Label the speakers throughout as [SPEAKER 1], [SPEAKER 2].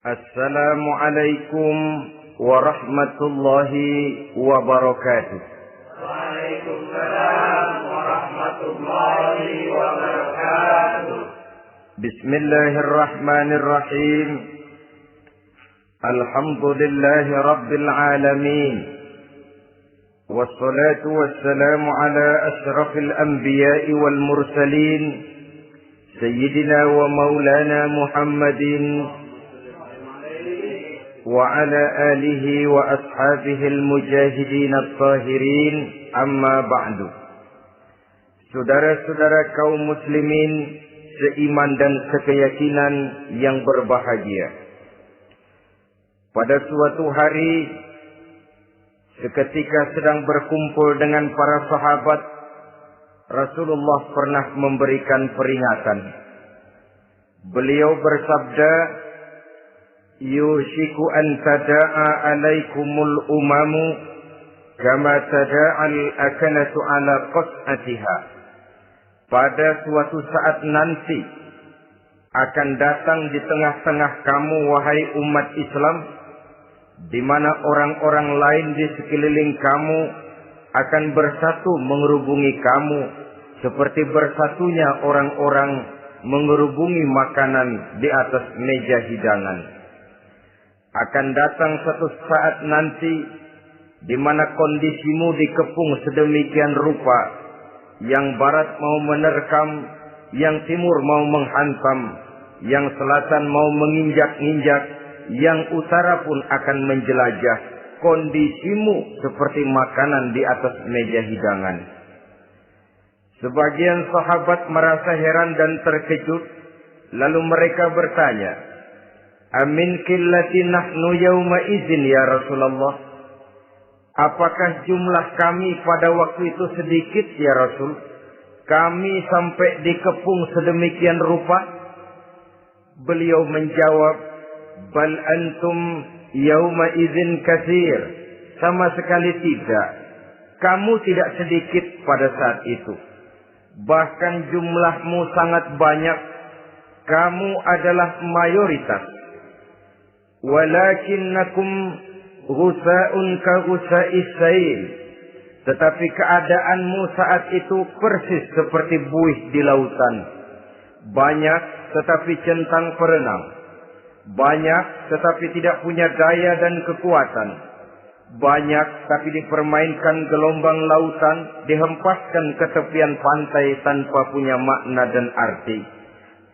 [SPEAKER 1] Assalamualaikum warahmatullahi wabarakatuh.
[SPEAKER 2] Waalaikumsalam warahmatullahi wabarakatuh.
[SPEAKER 1] Bismillahirrahmanirrahim. Alhamdulillahi rabbil alamin. Wassalatu wassalamu ala ashrafil anbiya'i wal mursalin. Sayyidina wa maulana Muhammadin وعلى آله وأصحابه المجاهدين الطاهرين أما بعد. Saudara-saudara kaum muslimin seiman dan sekeyakinan yang berbahagia. Pada suatu hari seketika sedang berkumpul dengan para sahabat, Rasulullah pernah memberikan peringatan. Beliau bersabda, yushiku an tada'a alaikumul umamu kama tada'al akanatu ala qas'atiha. Pada suatu saat nanti akan datang di tengah-tengah kamu wahai umat Islam, di mana orang-orang lain di sekeliling kamu akan bersatu mengerubungi kamu seperti bersatunya orang-orang mengerubungi makanan di atas meja hidangan. Akan datang satu saat nanti di mana kondisimu dikepung sedemikian rupa, yang barat mau menerkam, yang timur mau menghantam, yang selatan mau menginjak-injak, yang utara pun akan menjelajah. Kondisimu seperti makanan di atas meja hidangan. Sebagian sahabat merasa heran dan terkejut, lalu mereka bertanya, amin qillati nahnu yawma idzin ya Rasulullah. Apakah jumlah kami pada waktu itu sedikit ya Rasul? Kami sampai dikepung sedemikian rupa? Beliau menjawab, bal antum yawma idzin katsir. Sama sekali tidak. Kamu tidak sedikit pada saat itu. Bahkan jumlahmu sangat banyak. Kamu adalah mayoritas. Walakinnakum ghusa'un ka ghusa'is sail. Tetapi keadaanmu saat itu persis seperti buih di lautan. Banyak tetapi centang perenang. Banyak tetapi tidak punya daya dan kekuatan. Banyak tapi dipermainkan gelombang lautan, dihempaskan ke tepian pantai tanpa punya makna dan arti.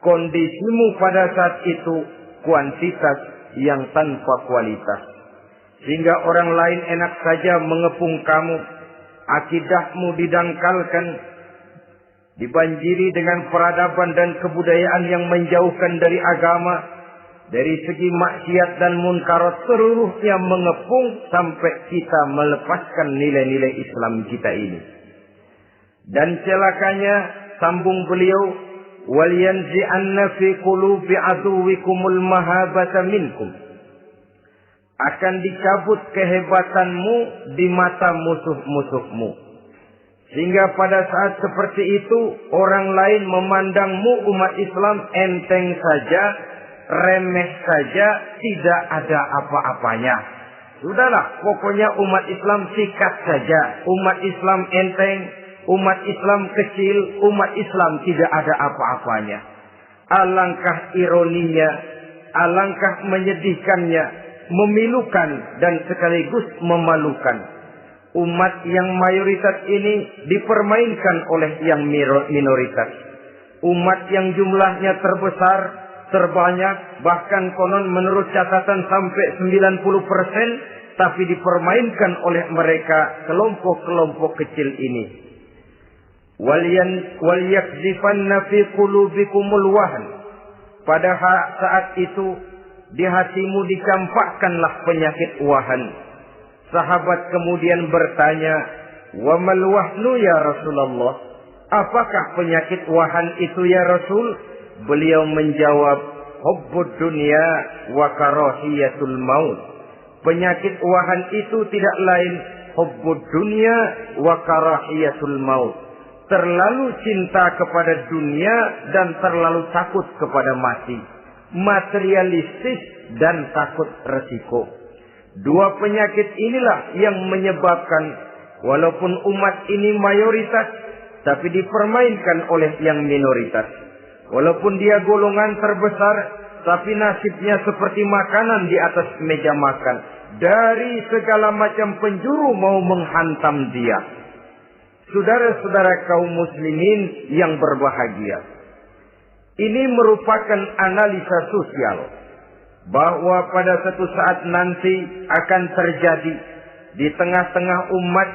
[SPEAKER 1] Kondisimu pada saat itu kuantitas yang tanpa kualitas, sehingga orang lain enak saja mengepung kamu. Akidahmu didangkalkan, dibanjiri dengan peradaban dan kebudayaan yang menjauhkan dari agama. Dari segi maksiat dan munkarat seluruhnya mengepung sampai kita melepaskan nilai-nilai Islam kita ini. Dan celakanya, sambung beliau, wal yanzi'anna fi qulubi aduwikumul mahabata minkum. Akan dicabut kehebatanmu di mata musuh-musuhmu. Sehingga pada saat seperti itu orang lain memandangmu umat Islam enteng saja, remeh saja, tidak ada apa-apanya. Sudahlah, pokoknya umat Islam sikat saja. Umat Islam enteng, umat Islam kecil, umat Islam tidak ada apa-apanya. Alangkah ironinya, alangkah menyedihkannya, memilukan dan sekaligus memalukan. Umat yang mayoritas ini dipermainkan oleh yang minoritas. Umat yang jumlahnya terbesar, terbanyak, bahkan konon menurut catatan sampai 90%, tapi dipermainkan oleh mereka kelompok-kelompok kecil ini. Wal yakzifanna fi qulubikumul wahn. Pada saat itu di hatimu dicampakkanlah penyakit wahan. Sahabat kemudian bertanya, wa mal wahnu ya Rasulullah? Apakah penyakit wahan itu ya Rasul? Beliau menjawab, hubbud dunya wa karahiyatul maut. Penyakit wahan itu tidak lain hubbud dunya wa karahiyatul maut. Terlalu cinta kepada dunia dan terlalu takut kepada mati. Materialistis dan takut resiko. Dua penyakit inilah yang menyebabkan walaupun umat ini mayoritas, tapi dipermainkan oleh yang minoritas. Walaupun dia golongan terbesar, tapi nasibnya seperti makanan di atas meja makan. Dari segala macam penjuru mau menghantam dia. Saudara-saudara kaum muslimin yang berbahagia, ini merupakan analisa sosial bahwa pada suatu saat nanti akan terjadi di tengah-tengah umat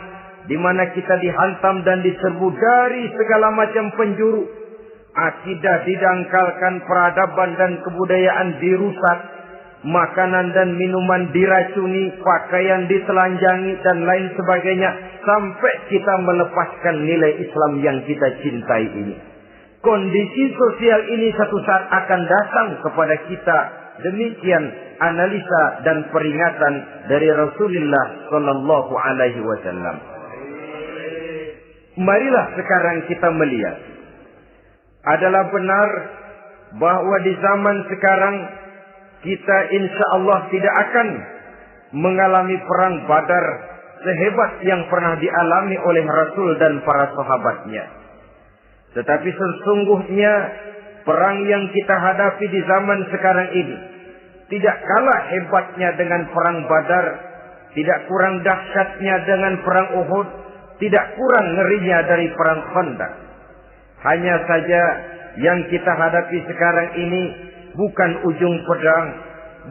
[SPEAKER 1] di mana kita dihantam dan diserbu dari segala macam penjuru. Akidah didangkalkan, peradaban dan kebudayaan dirusak, makanan dan minuman diracuni, pakaian ditelanjangi dan lain sebagainya, sampai kita melepaskan nilai Islam yang kita cintai ini. Kondisi sosial ini satu saat akan datang kepada kita. Demikian analisa dan peringatan dari Rasulullah sallallahu alaihi wasallam. Marilah sekarang kita melihat, adalah benar bahwa di zaman sekarang kita insya Allah tidak akan mengalami perang Badar sehebat yang pernah dialami oleh Rasul dan para sahabatnya. Tetapi sesungguhnya perang yang kita hadapi di zaman sekarang ini tidak kalah hebatnya dengan perang Badar, tidak kurang dahsyatnya dengan perang Uhud, tidak kurang ngerinya dari perang Khandaq. Hanya saja yang kita hadapi sekarang ini bukan ujung pedang,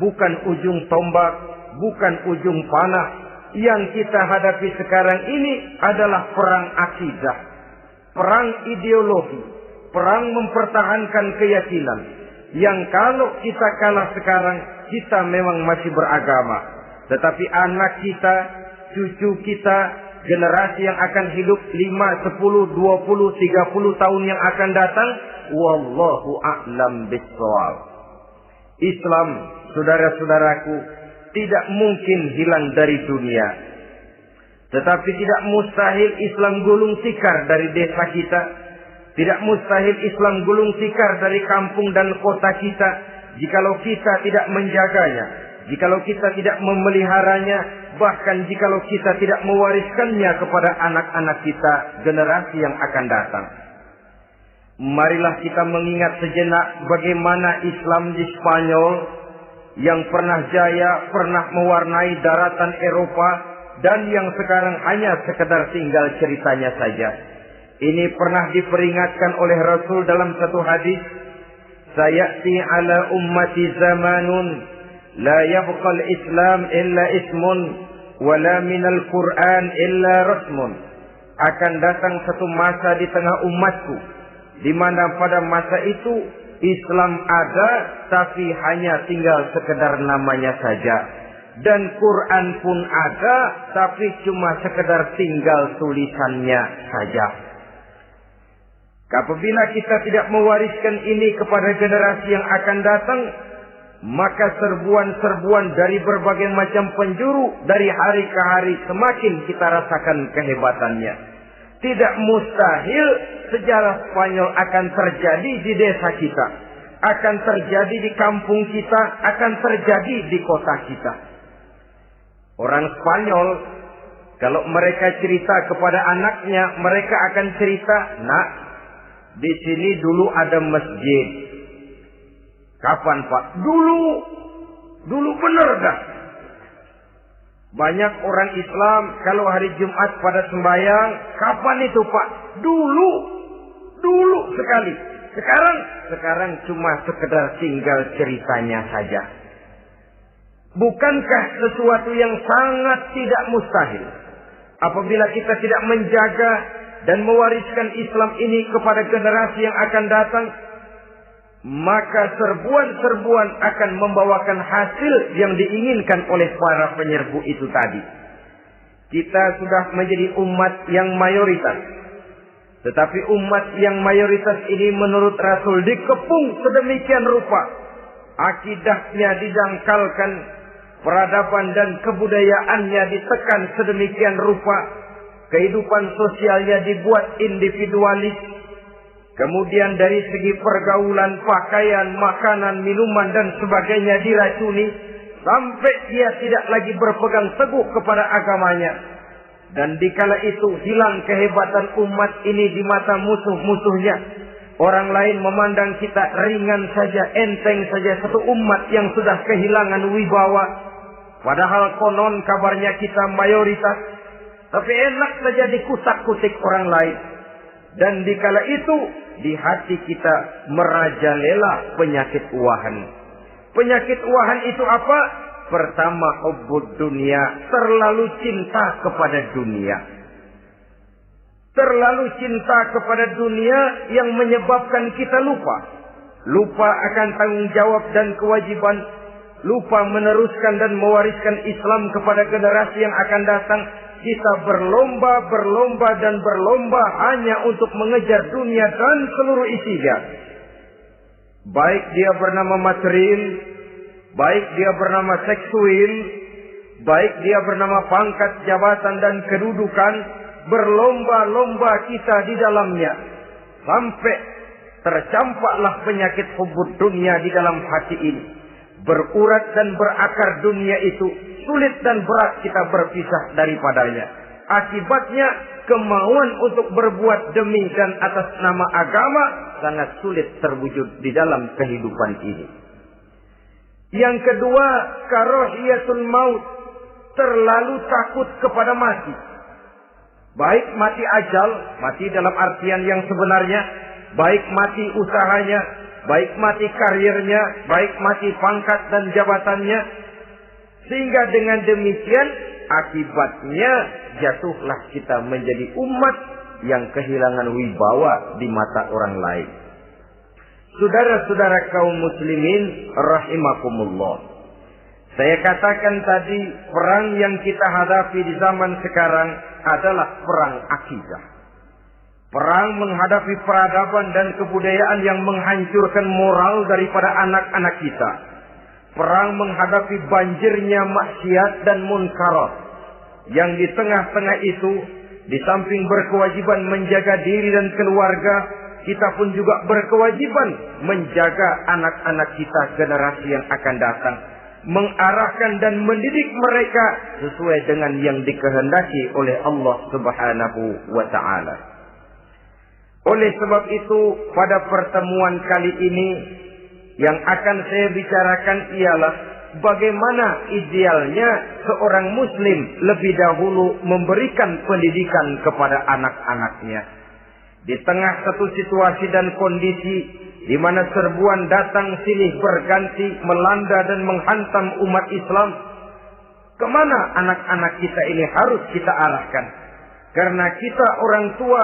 [SPEAKER 1] bukan ujung tombak, bukan ujung panah. Yang kita hadapi sekarang ini adalah perang akidah, perang ideologi, perang mempertahankan keyakinan. Yang kalau kita kalah sekarang, kita memang masih beragama. Tetapi anak kita, cucu kita, generasi yang akan hidup 5, 10, 20, 30 tahun yang akan datang, wallahu a'lam bissawab. Islam, saudara-saudaraku, tidak mungkin hilang dari dunia. Tetapi tidak mustahil Islam gulung tikar dari desa kita. Tidak mustahil Islam gulung tikar dari kampung dan kota kita, jikalau kita tidak menjaganya, jikalau kita tidak memeliharanya, bahkan jikalau kita tidak mewariskannya kepada anak-anak kita, generasi yang akan datang. Marilah kita mengingat sejenak bagaimana Islam di Spanyol yang pernah jaya, pernah mewarnai daratan Eropa, dan yang sekarang hanya sekedar tinggal ceritanya saja. Ini pernah diperingatkan oleh Rasul dalam satu hadis, "Sayati ala ummati zamanun la yabqal Islam illa ismun wala minal Quran illa rasmun." Akan datang satu masa di tengah umatku di mana pada masa itu Islam ada tapi hanya tinggal sekedar namanya saja, dan Quran pun ada tapi cuma sekedar tinggal tulisannya saja. Apabila kita tidak mewariskan ini kepada generasi yang akan datang, maka serbuan-serbuan dari berbagai macam penjuru dari hari ke hari semakin kita rasakan kehebatannya. Tidak mustahil sejarah Spanyol akan terjadi di desa kita, akan terjadi di kampung kita, akan terjadi di kota kita. Orang Spanyol, kalau mereka cerita kepada anaknya, mereka akan cerita, "Nak, di sini dulu ada masjid." "Kapan, Pak?" Dulu bener dah. Banyak orang Islam kalau hari Jumat pada sembahyang, "Kapan itu, Pak?" Dulu sekali. Sekarang cuma sekedar tinggal ceritanya saja. Bukankah sesuatu yang sangat tidak mustahil apabila kita tidak menjaga dan mewariskan Islam ini kepada generasi yang akan datang, maka serbuan-serbuan akan membawakan hasil yang diinginkan oleh para penyerbu itu tadi. Kita sudah menjadi umat yang mayoritas, tetapi umat yang mayoritas ini menurut Rasul dikepung sedemikian rupa, akidahnya didangkalkan, peradaban dan kebudayaannya ditekan sedemikian rupa, kehidupan sosialnya dibuat individualis, Kemudian dari segi pergaulan, pakaian, makanan, minuman dan sebagainya diracuni. Sampai dia tidak lagi berpegang teguh kepada agamanya. Dan dikala itu hilang kehebatan umat ini di mata musuh-musuhnya. Orang lain memandang kita ringan saja, enteng saja, satu umat yang sudah kehilangan wibawa. Padahal konon kabarnya kita mayoritas. Tapi enak saja dikutak-kutik orang lain. Dan dikala itu di hati kita merajalela penyakit wahan. Penyakit wahan itu apa? Pertama, hubbud dunia, terlalu cinta kepada dunia. Terlalu cinta kepada dunia yang menyebabkan kita lupa. Lupa akan tanggung jawab dan kewajiban. Lupa meneruskan dan mewariskan Islam kepada generasi yang akan datang. Kita berlomba dan berlomba hanya untuk mengejar dunia dan seluruh isinya. Baik dia bernama material, baik dia bernama seksual, baik dia bernama pangkat, jabatan dan kedudukan, berlomba-lomba kita di dalamnya. Sampai tercampaklah penyakit hubbud dunia di dalam hati ini. Berurat dan berakar dunia itu, sulit dan berat kita berpisah daripadanya. Akibatnya kemauan untuk berbuat demi dan atas nama agama sangat sulit terwujud di dalam kehidupan ini. Yang kedua, karahiyatul maut, terlalu takut kepada mati. Baik mati ajal, mati dalam artian yang sebenarnya, baik mati usahanya, baik mati karirnya, baik mati pangkat dan jabatannya. Sehingga dengan demikian akibatnya jatuhlah kita menjadi umat yang kehilangan wibawa di mata orang lain. Saudara-saudara kaum muslimin rahimakumullah. Saya katakan tadi, perang yang kita hadapi di zaman sekarang adalah perang akidah. Perang menghadapi peradaban dan kebudayaan yang menghancurkan moral daripada anak-anak kita. Perang menghadapi banjirnya maksiat dan munkarat. Yang di tengah-tengah itu, di samping berkewajiban menjaga diri dan keluarga, kita pun juga berkewajiban menjaga anak-anak kita generasi yang akan datang. Mengarahkan dan mendidik mereka sesuai dengan yang dikehendaki oleh Allah Subhanahu wa ta'ala. Oleh sebab itu, pada pertemuan kali ini yang akan saya bicarakan ialah bagaimana idealnya seorang muslim lebih dahulu memberikan pendidikan kepada anak-anaknya. Di tengah satu situasi dan kondisi di mana serbuan datang silih berganti melanda dan menghantam umat Islam, kemana anak-anak kita ini harus kita arahkan? Karena kita orang tua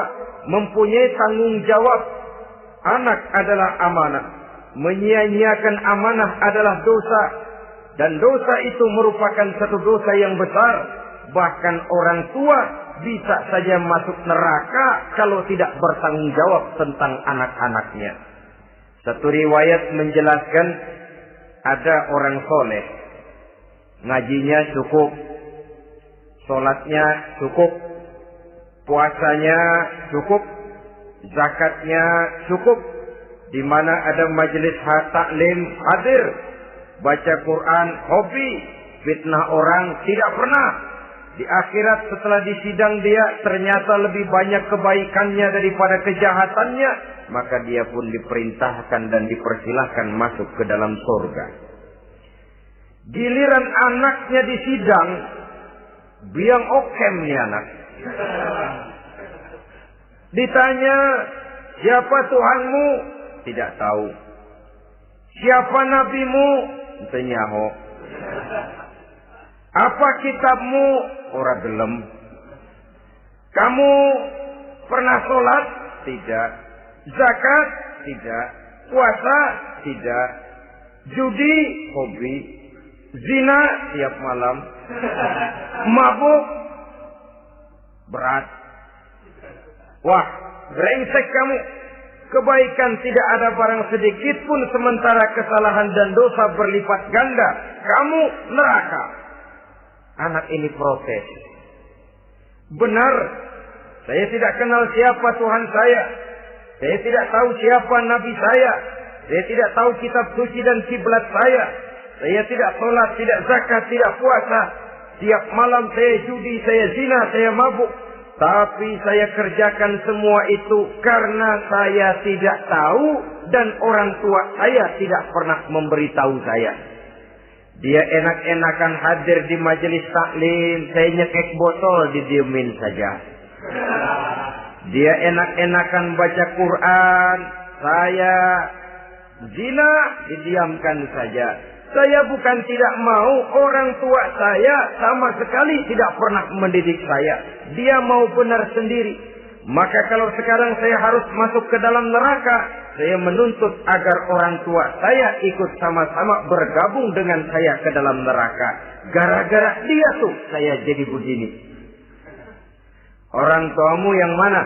[SPEAKER 1] mempunyai tanggung jawab. Anak adalah amanah. Menyia-nyiakan amanah adalah dosa. Dan dosa itu merupakan satu dosa yang besar. Bahkan orang tua bisa saja masuk neraka kalau tidak bertanggung jawab tentang anak-anaknya. Satu riwayat menjelaskan ada orang soleh. Ngajinya cukup. Sholatnya cukup. Puasanya cukup, zakatnya cukup, di mana ada majelis taklim hadir, baca Quran hobi, fitnah orang tidak pernah. Di akhirat setelah disidang dia ternyata lebih banyak kebaikannya daripada kejahatannya, maka dia pun diperintahkan dan dipersilahkan masuk ke dalam surga. Giliran anaknya disidang, biang okem nih anak. Ditanya, siapa Tuhanmu? Tidak tahu. Siapa nabimu? Tenyaho. Apa kitabmu? Ora gelem. Kamu pernah sholat? Tidak. Zakat? Tidak. Puasa? Tidak. Judi? Hobi. Zina? Tiap malam. Mabuk? Berat. Wah, brengsek kamu. Kebaikan tidak ada barang sedikit pun, sementara kesalahan dan dosa berlipat ganda. Kamu neraka. Anak ini protes. Benar, saya tidak kenal siapa Tuhan saya. Saya tidak tahu siapa nabi saya. Saya tidak tahu kitab suci dan kiblat saya. Saya tidak sholat, tidak zakat, tidak puasa. Tiap malam saya judi, saya zina, saya mabuk. Tapi saya kerjakan semua itu karena saya tidak tahu dan orang tua saya tidak pernah memberitahu saya. Dia enak-enakan hadir di majelis taklim, saya nyekek botol, didiemin saja. Dia enak-enakan baca Quran, saya zina, didiamkan saja. Saya bukan tidak mau, orang tua saya sama sekali tidak pernah mendidik saya. Dia mau benar sendiri. Maka kalau sekarang saya harus masuk ke dalam neraka, saya menuntut agar orang tua saya ikut sama-sama bergabung dengan saya ke dalam neraka. Gara-gara dia tuh saya jadi begini. Orang tuamu yang mana?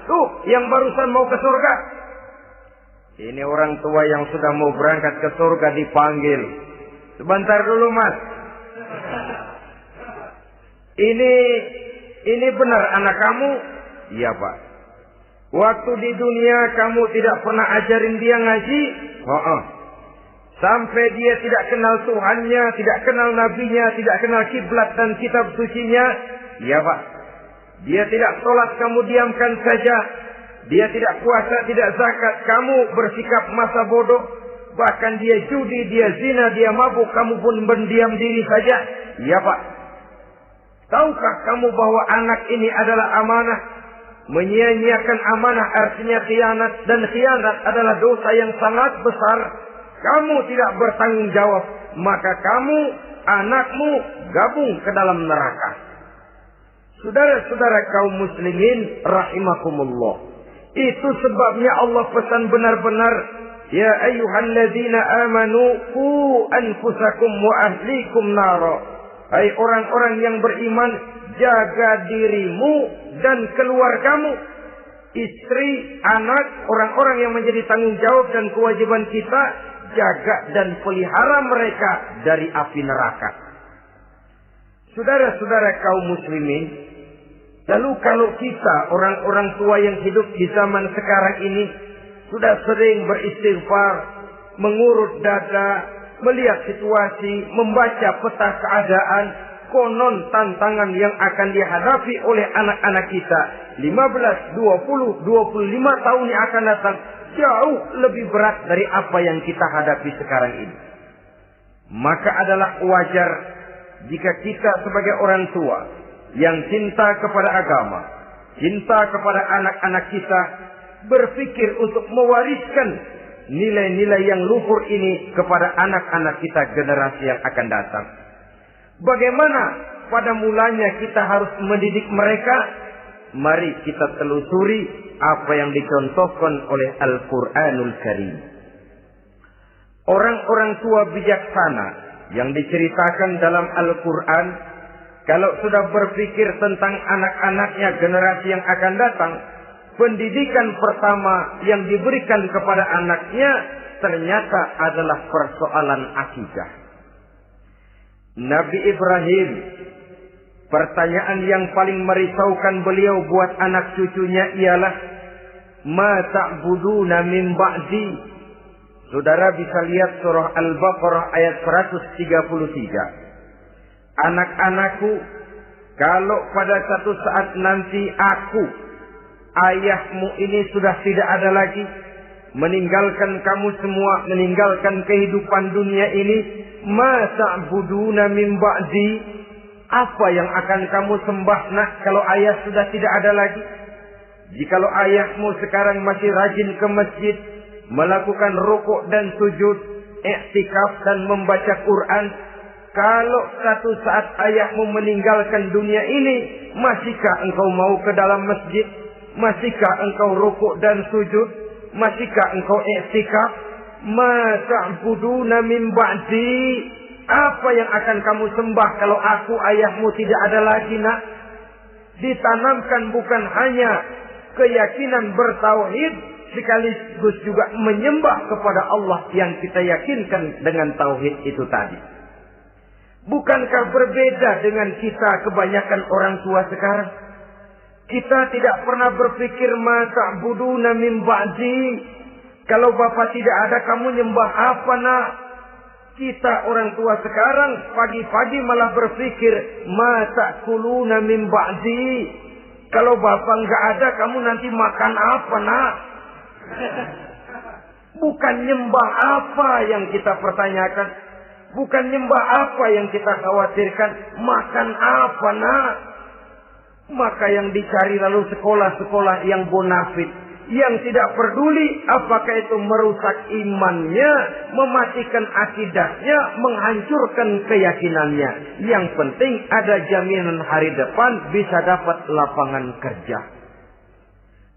[SPEAKER 1] Tuh, yang barusan mau ke surga. Ini orang tua yang sudah mau berangkat ke surga dipanggil. Sebentar dulu, Mas. Ini benar anak kamu? Iya, Pak. Waktu di dunia kamu tidak pernah ajarin dia ngaji? Sampai dia tidak kenal Tuhannya, tidak kenal nabinya, tidak kenal kiblat dan kitab sucinya? Iya, Pak. Dia tidak sholat, kamu diamkan saja. Dia tidak puasa, tidak zakat, kamu bersikap masa bodoh. Bahkan dia judi, dia zina, dia mabuk, kamu pun berdiam diri saja. Iya, Pak. Tahukah kamu bahwa anak ini adalah amanah? Menyia-nyiakan amanah artinya khianat. Dan khianat adalah dosa yang sangat besar. Kamu tidak bertanggung jawab. Maka kamu, anakmu, gabung ke dalam neraka. Saudara-saudara kaum muslimin rahimakumullah. Itu sebabnya Allah pesan benar-benar, ya ayyuhalladzina amanu qu anfusakum wa ahlikum nara. Hai orang-orang yang beriman, jaga dirimu dan keluargamu, istri, anak, orang-orang yang menjadi tanggung jawab dan kewajiban kita, jaga dan pelihara mereka dari api neraka. Saudara-saudara kaum muslimin, lalu kalau kita orang-orang tua yang hidup di zaman sekarang ini sudah sering beristighfar, mengurut dada, melihat situasi, membaca peta keadaan, konon tantangan yang akan dihadapi oleh anak-anak kita 15, 20, 25 tahun yang akan datang jauh lebih berat dari apa yang kita hadapi sekarang ini. Maka adalah wajar jika kita sebagai orang tua yang cinta kepada agama, cinta kepada anak-anak kita, berpikir untuk mewariskan nilai-nilai yang luhur ini kepada anak-anak kita generasi yang akan datang. Bagaimana pada mulanya kita harus mendidik mereka? Mari kita telusuri apa yang dicontohkan oleh Al-Quranul Karim. Orang-orang tua bijaksana yang diceritakan dalam Al-Quran, kalau sudah berpikir tentang anak-anaknya generasi yang akan datang, pendidikan pertama yang diberikan kepada anaknya ternyata adalah persoalan akidah. Nabi Ibrahim, pertanyaan yang paling merisaukan beliau buat anak cucunya ialah, ma ta'buduna min ba'di. Saudara bisa lihat surah Al-Baqarah ayat 133. Anak-anakku, kalau pada satu saat nanti aku, ayahmu ini sudah tidak ada lagi, meninggalkan kamu semua, meninggalkan kehidupan dunia ini, ma ta'buduna min ba'di, apa yang akan kamu sembah nak kalau ayah sudah tidak ada lagi? Jikalau ayahmu sekarang masih rajin ke masjid, melakukan rukuk dan sujud, i'tikaf dan membaca Quran, kalau satu saat ayahmu meninggalkan dunia ini, masihkah engkau mau ke dalam masjid? Masihkah engkau rukuk dan sujud? Masihkah engkau i'tikaf? Ma ta'buduna min ba'di, apa yang akan kamu sembah kalau aku ayahmu tidak ada lagi nak? Ditanamkan bukan hanya keyakinan bertauhid, sekaligus juga menyembah kepada Allah yang kita yakinkan dengan tauhid itu tadi. Bukankah berbeda dengan kita kebanyakan orang tua sekarang? Kita tidak pernah berpikir ma ta'buduna min ba'di. Kalau bapak tidak ada, kamu nyembah apa nak? Kita orang tua sekarang pagi-pagi malah berpikir ma ta'kuluna min ba'di. Kalau bapak nggak ada, kamu nanti makan apa nak? Bukan nyembah apa yang kita pertanyakan, bukan nyembah apa yang kita khawatirkan, makan apa nak? Maka yang dicari lalu sekolah-sekolah yang bonafit, yang tidak peduli apakah itu merusak imannya, mematikan akidahnya, menghancurkan keyakinannya. Yang penting ada jaminan hari depan bisa dapat lapangan kerja.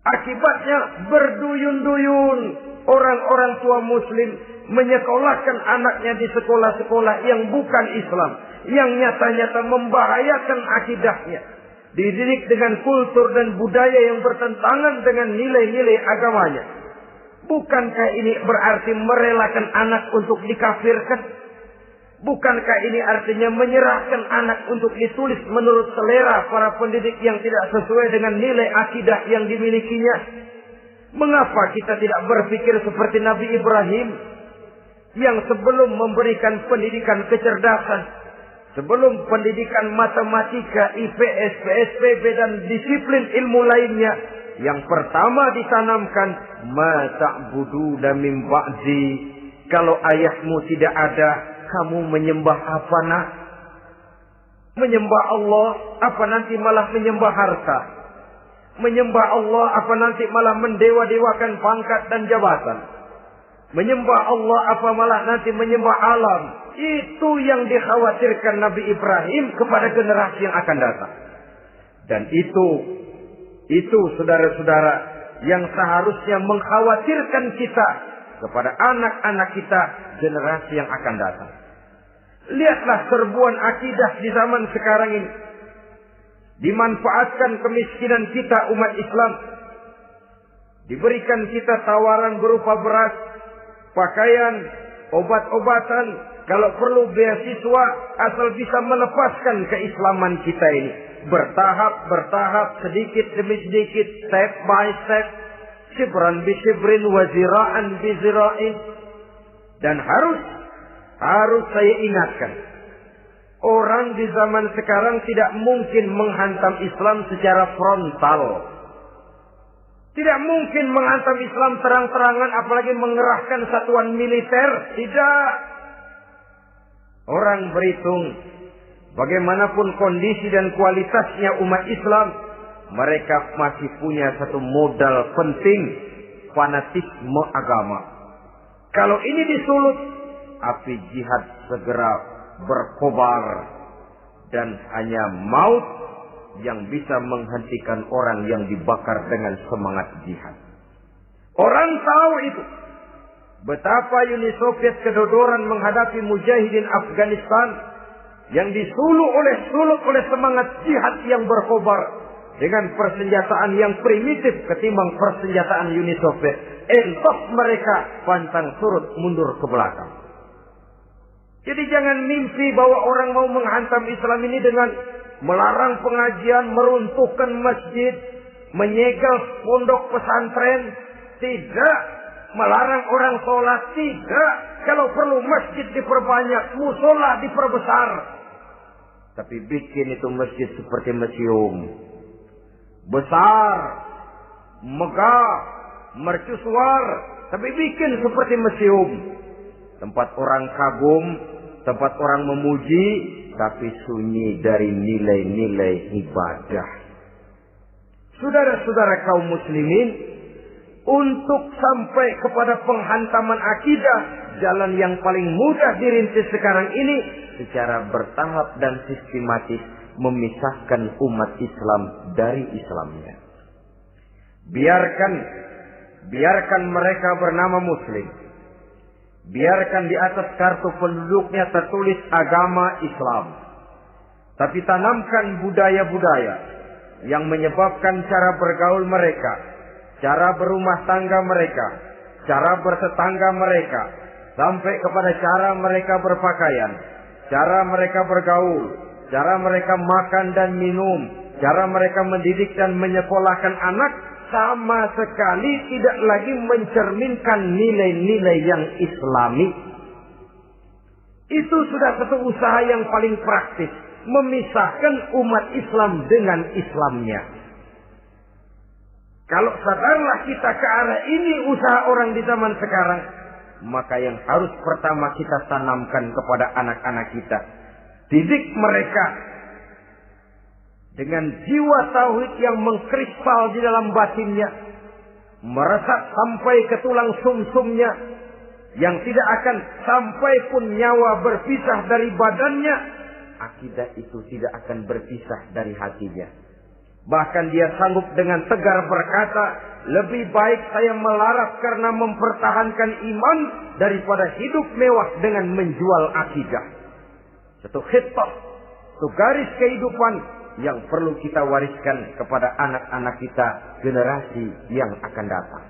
[SPEAKER 1] Akibatnya berduyun-duyun orang-orang tua muslim menyekolahkan anaknya di sekolah-sekolah yang bukan Islam, yang nyata-nyata membahayakan akidahnya. Dididik dengan kultur dan budaya yang bertentangan dengan nilai-nilai agamanya. Bukankah ini berarti merelakan anak untuk dikafirkan? Bukankah ini artinya menyerahkan anak untuk ditulis menurut selera para pendidik yang tidak sesuai dengan nilai akidah yang dimilikinya? Mengapa kita tidak berpikir seperti Nabi Ibrahim yang sebelum memberikan pendidikan kecerdasan, sebelum pendidikan matematika, IPS, PSPB dan disiplin ilmu lainnya, yang pertama ditanamkan ma ta'buduna min ba'di. Kalau ayahmu tidak ada, kamu menyembah apa nak? Menyembah Allah, apa nanti malah menyembah harta? Menyembah Allah, apa nanti malah mendewa-dewakan pangkat dan jabatan? Menyembah Allah, apa malah nanti menyembah alam? Itu yang dikhawatirkan Nabi Ibrahim kepada generasi yang akan datang. Dan itu saudara-saudara yang seharusnya mengkhawatirkan kita kepada anak-anak kita generasi yang akan datang. Lihatlah serbuan akidah di zaman sekarang ini. Dimanfaatkan kemiskinan kita umat Islam. Diberikan kita tawaran berupa beras, pakaian, obat-obatan, kalau perlu beasiswa, asal bisa melepaskan keislaman kita ini. Bertahap, sedikit demi sedikit, step by step, shibran bi shibrin wa zira'an bi zira'in. Dan harus saya ingatkan, orang di zaman sekarang tidak mungkin menghantam Islam secara frontal. Tidak mungkin menghantam Islam terang-terangan, apalagi mengerahkan satuan militer. Tidak. Orang berhitung, bagaimanapun kondisi dan kualitasnya umat Islam, mereka masih punya satu modal penting, fanatisme agama. Kalau ini disulut, api jihad segera berkobar, dan hanya maut yang bisa menghentikan orang yang dibakar dengan semangat jihad. Orang tahu itu. Betapa Uni Soviet kedodoran menghadapi mujahidin Afghanistan yang disulut oleh semangat jihad yang berkobar dengan persenjataan yang primitif ketimbang persenjataan Uni Soviet. Entos mereka pantang surut mundur ke belakang. Jadi jangan mimpi bahwa orang mau menghantam Islam ini dengan melarang pengajian, meruntuhkan masjid, menyegel pondok pesantren. Tidak. Melarang orang sholat. Tidak. Kalau perlu masjid diperbanyak, musola diperbesar. Tapi bikin itu masjid seperti museum. Besar, megah, mercusuar. Tapi bikin seperti museum. Tempat orang kagum, tempat orang memuji, tapi sunyi dari nilai-nilai ibadah. Saudara-saudara kaum muslimin, untuk sampai kepada penghantaman akidah, jalan yang paling mudah dirintis sekarang ini secara bertahap dan sistematis memisahkan umat Islam dari Islamnya. Biarkan mereka bernama Muslim. Biarkan di atas kartu penduduknya tertulis agama Islam. Tapi tanamkan budaya-budaya yang menyebabkan cara bergaul mereka, cara berumah tangga mereka, cara bertetangga mereka, sampai kepada cara mereka berpakaian, cara mereka bergaul, cara mereka makan dan minum, cara mereka mendidik dan menyekolahkan anak sama sekali tidak lagi mencerminkan nilai-nilai yang islami. Itu sudah satu usaha yang paling praktis, memisahkan umat Islam dengan Islamnya. Kalau sadarlah kita ke arah ini usaha orang di zaman sekarang, maka yang harus pertama kita tanamkan kepada anak-anak kita, didik mereka dengan jiwa tauhid yang mengkrispal di dalam batinnya, meresap sampai ke tulang sumsumnya, yang tidak akan sampai pun nyawa berpisah dari badannya. Akidah itu tidak akan berpisah dari hatinya. Bahkan dia sanggup dengan tegar berkata, lebih baik saya melarat karena mempertahankan iman daripada hidup mewah dengan menjual akidah. Satu khitbah, satu garis kehidupan yang perlu kita wariskan kepada anak-anak kita, generasi yang akan datang.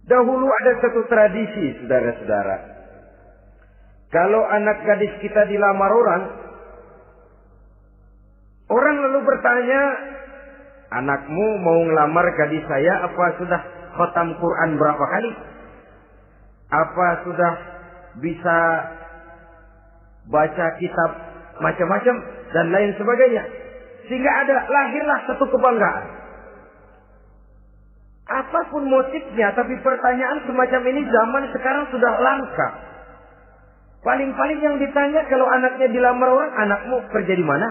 [SPEAKER 1] Dahulu ada satu tradisi, saudara-saudara. Kalau anak gadis kita dilamar orang lalu bertanya, anakmu mau ngelamar gadis saya, apa sudah khatam Quran berapa kali? Apa sudah bisa baca kitab macam-macam dan lain sebagainya? Sehingga lahirlah satu kebanggaan. Apapun motifnya, tapi pertanyaan semacam ini zaman sekarang sudah langka. Paling-paling yang ditanya kalau anaknya dilamar orang, anakmu kerja di mana?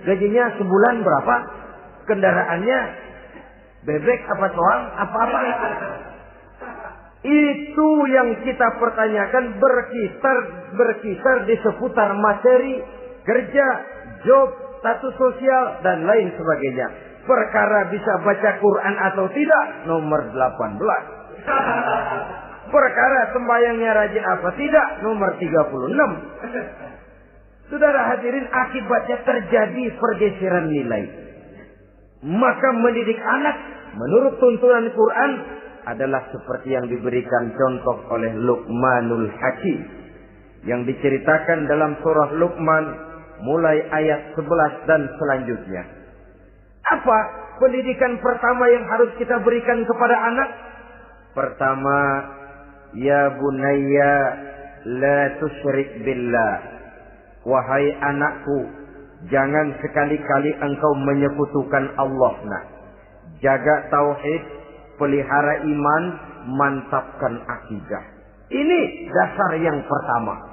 [SPEAKER 1] Gajinya sebulan berapa? Kendaraannya bebek apa soang? Apa-apa. Itu yang kita pertanyakan, berkisar di seputar materi, kerja, job, status sosial, dan lain sebagainya. Perkara bisa baca Quran atau tidak, nomor 18. Perkara sembahyangnya rajin apa tidak, nomor 36. Saudara hadirin, akibatnya terjadi pergeseran nilai. Maka mendidik anak menurut tuntunan Quran adalah seperti yang diberikan contoh oleh Luqmanul Hakim, yang diceritakan dalam surah Luqman mulai ayat 11 dan selanjutnya. Apa pendidikan pertama yang harus kita berikan kepada anak? Pertama, ya bunayya la tusyrik billah. Wahai anakku, jangan sekali-kali engkau menyekutukan Allah. Nah, jaga tauhid, pelihara iman, mantapkan akidah. Ini dasar yang pertama.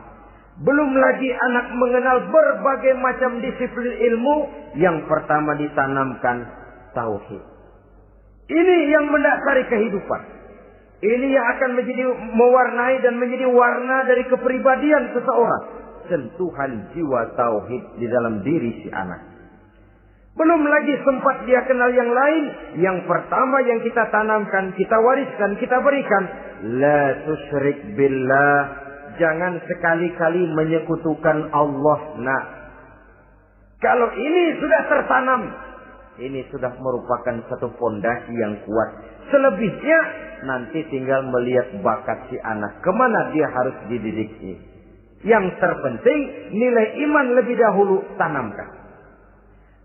[SPEAKER 1] Belum lagi anak mengenal berbagai macam disiplin ilmu, yang pertama ditanamkan tauhid. Ini yang mendasari kehidupan. Ini yang akan menjadi mewarnai dan menjadi warna dari kepribadian seseorang. Sentuhan jiwa tauhid di dalam diri si anak. Belum lagi sempat dia kenal yang lain. Yang pertama yang kita tanamkan, kita wariskan, kita berikan, la tusyrik billah. Jangan sekali-kali menyekutukan Allah. Nah, kalau ini sudah tertanam, ini sudah merupakan satu fondasi yang kuat. Selebihnya nanti tinggal melihat bakat si anak, kemana dia harus dididik. Yang terpenting nilai iman lebih dahulu tanamkan.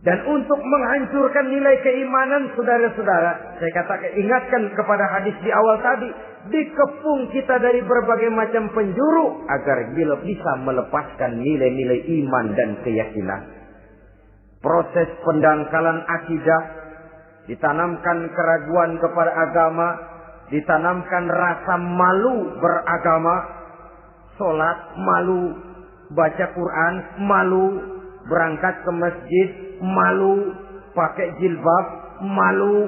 [SPEAKER 1] Dan untuk menghancurkan nilai keimanan, saudara-saudara, saya katakan, ingatkan kepada hadis di awal tadi, dikepung kita dari berbagai macam penjuru agar bisa melepaskan nilai-nilai iman dan keyakinan. Proses pendangkalan akidah, ditanamkan keraguan kepada agama, ditanamkan rasa malu beragama, sholat malu, baca Quran malu, berangkat ke masjid malu, pakai jilbab malu.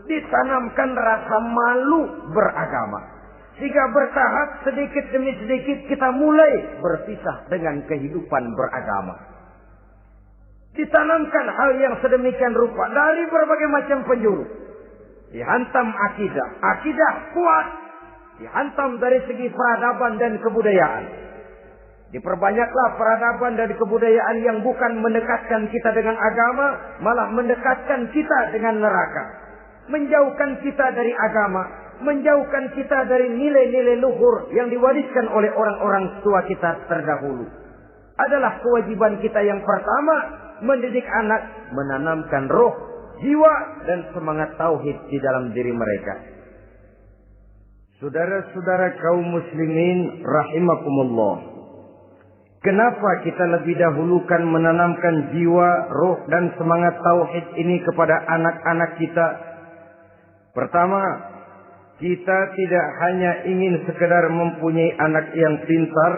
[SPEAKER 1] Ditanamkan rasa malu beragama, sehingga bertahap sedikit demi sedikit kita mulai berpisah dengan kehidupan beragama. Ditanamkan hal yang sedemikian rupa dari berbagai macam penjuru. Dihantam akidah kuat, dihantam dari segi peradaban dan kebudayaan. Diperbanyaklah peradaban dan kebudayaan yang bukan mendekatkan kita dengan agama, malah mendekatkan kita dengan neraka. Menjauhkan kita dari agama, menjauhkan kita dari nilai-nilai luhur yang diwariskan oleh orang-orang tua kita terdahulu. Adalah kewajiban kita yang pertama mendidik anak, menanamkan roh, jiwa, dan semangat tauhid di dalam diri mereka. Saudara-saudara kaum muslimin rahimakumullah. Kenapa kita lebih dahulukan menanamkan jiwa, roh, dan semangat tauhid ini kepada anak-anak kita? Pertama, kita tidak hanya ingin sekedar mempunyai anak yang pintar,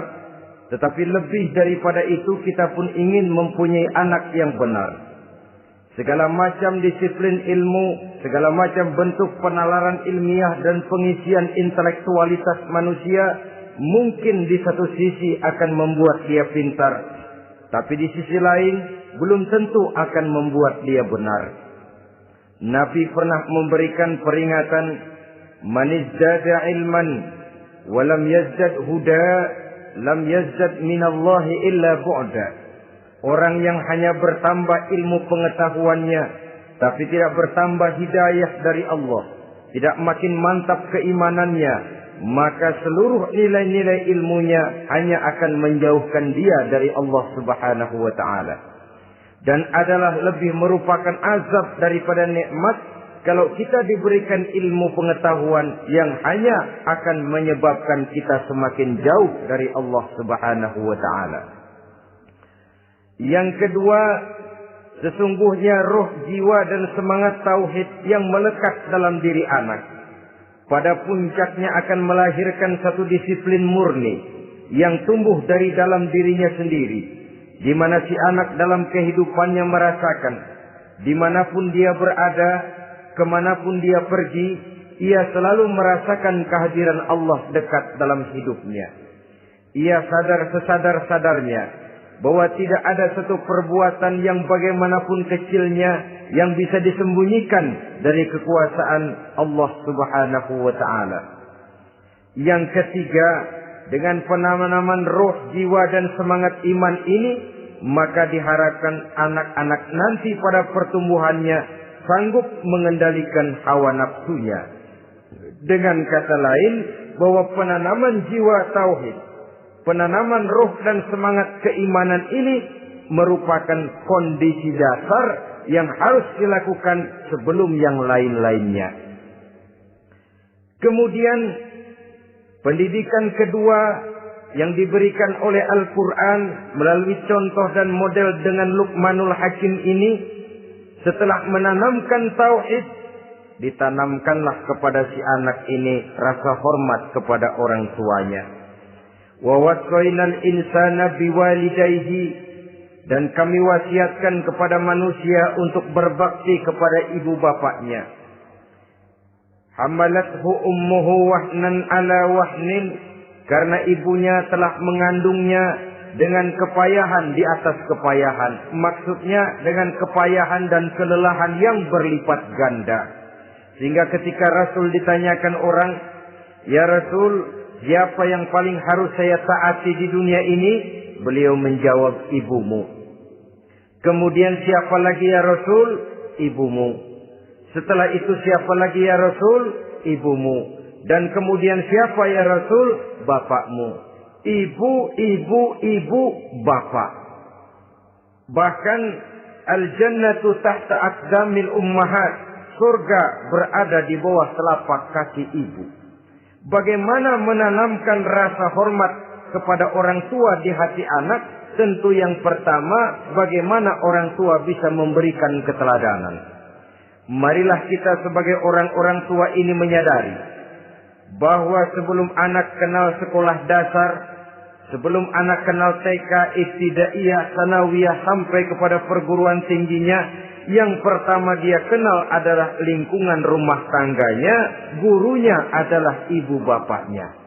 [SPEAKER 1] tetapi lebih daripada itu kita pun ingin mempunyai anak yang benar. Segala macam disiplin ilmu, segala macam bentuk penalaran ilmiah dan pengisian intelektualitas manusia mungkin di satu sisi akan membuat dia pintar, tapi di sisi lain belum tentu akan membuat dia benar. Nabi pernah memberikan peringatan, "Man izdada ilman wa lam yazdad huda, lam yazdad minallahi illa bu'da." Orang yang hanya bertambah ilmu pengetahuannya, tapi tidak bertambah hidayah dari Allah, tidak makin mantap keimanannya, maka seluruh nilai-nilai ilmunya hanya akan menjauhkan dia dari Allah Subhanahu wa Ta'ala. Dan adalah lebih merupakan azab daripada nikmat kalau kita diberikan ilmu pengetahuan yang hanya akan menyebabkan kita semakin jauh dari Allah Subhanahu wa Ta'ala. Yang kedua, sesungguhnya roh, jiwa, dan semangat tauhid yang melekat dalam diri anak pada puncaknya akan melahirkan satu disiplin murni yang tumbuh dari dalam dirinya sendiri, di mana si anak dalam kehidupannya merasakan dimanapun dia berada, kemanapun dia pergi, ia selalu merasakan kehadiran Allah dekat dalam hidupnya. Ia sadar sesadar-sadarnya bahwa tidak ada satu perbuatan yang bagaimanapun kecilnya yang bisa disembunyikan dari kekuasaan Allah Subhanahu wa Ta'ala. Yang ketiga, dengan penanaman roh, jiwa, dan semangat iman ini, maka diharapkan anak-anak nanti pada pertumbuhannya sanggup mengendalikan hawa nafsunya. Dengan kata lain, bahwa penanaman jiwa tauhid, penanaman roh dan semangat keimanan ini merupakan kondisi dasar yang harus dilakukan sebelum yang lain-lainnya. Kemudian pendidikan kedua yang diberikan oleh Al-Quran melalui contoh dan model dengan Luqmanul Hakim ini, setelah menanamkan tauhid, ditanamkanlah kepada si anak ini rasa hormat kepada orang tuanya. Wa wasainal insana biwalidayhi, dan kami wasiatkan kepada manusia untuk berbakti kepada ibu bapaknya. Hamalathu ummuhu wahnan ala wahnin, karena ibunya telah mengandungnya dengan kepayahan di atas kepayahan. Maksudnya dengan kepayahan dan kelelahan yang berlipat ganda. Sehingga ketika Rasul ditanyakan orang, "Ya Rasul, siapa yang paling harus saya taati di dunia ini?" Beliau menjawab, "Ibumu." Kemudian, "Siapa lagi ya Rasul?" "Ibumu." Setelah itu, "Siapa lagi ya Rasul?" "Ibumu." Dan kemudian, "Siapa ya Rasul?" "Bapakmu." Ibu, ibu, ibu, bapak. Bahkan al-jannatu tahta aqdamil ummahat, surga berada di bawah telapak kaki ibu. Bagaimana menanamkan rasa hormat kepada orang tua di hati anak? Tentu yang pertama, bagaimana orang tua bisa memberikan keteladanan. Marilah kita sebagai orang-orang tua ini menyadari bahwa sebelum anak kenal sekolah dasar, sebelum anak kenal TK, ibtidaiyah, sanawiyah, sampai kepada perguruan tingginya, yang pertama dia kenal adalah lingkungan rumah tangganya, gurunya adalah ibu bapaknya.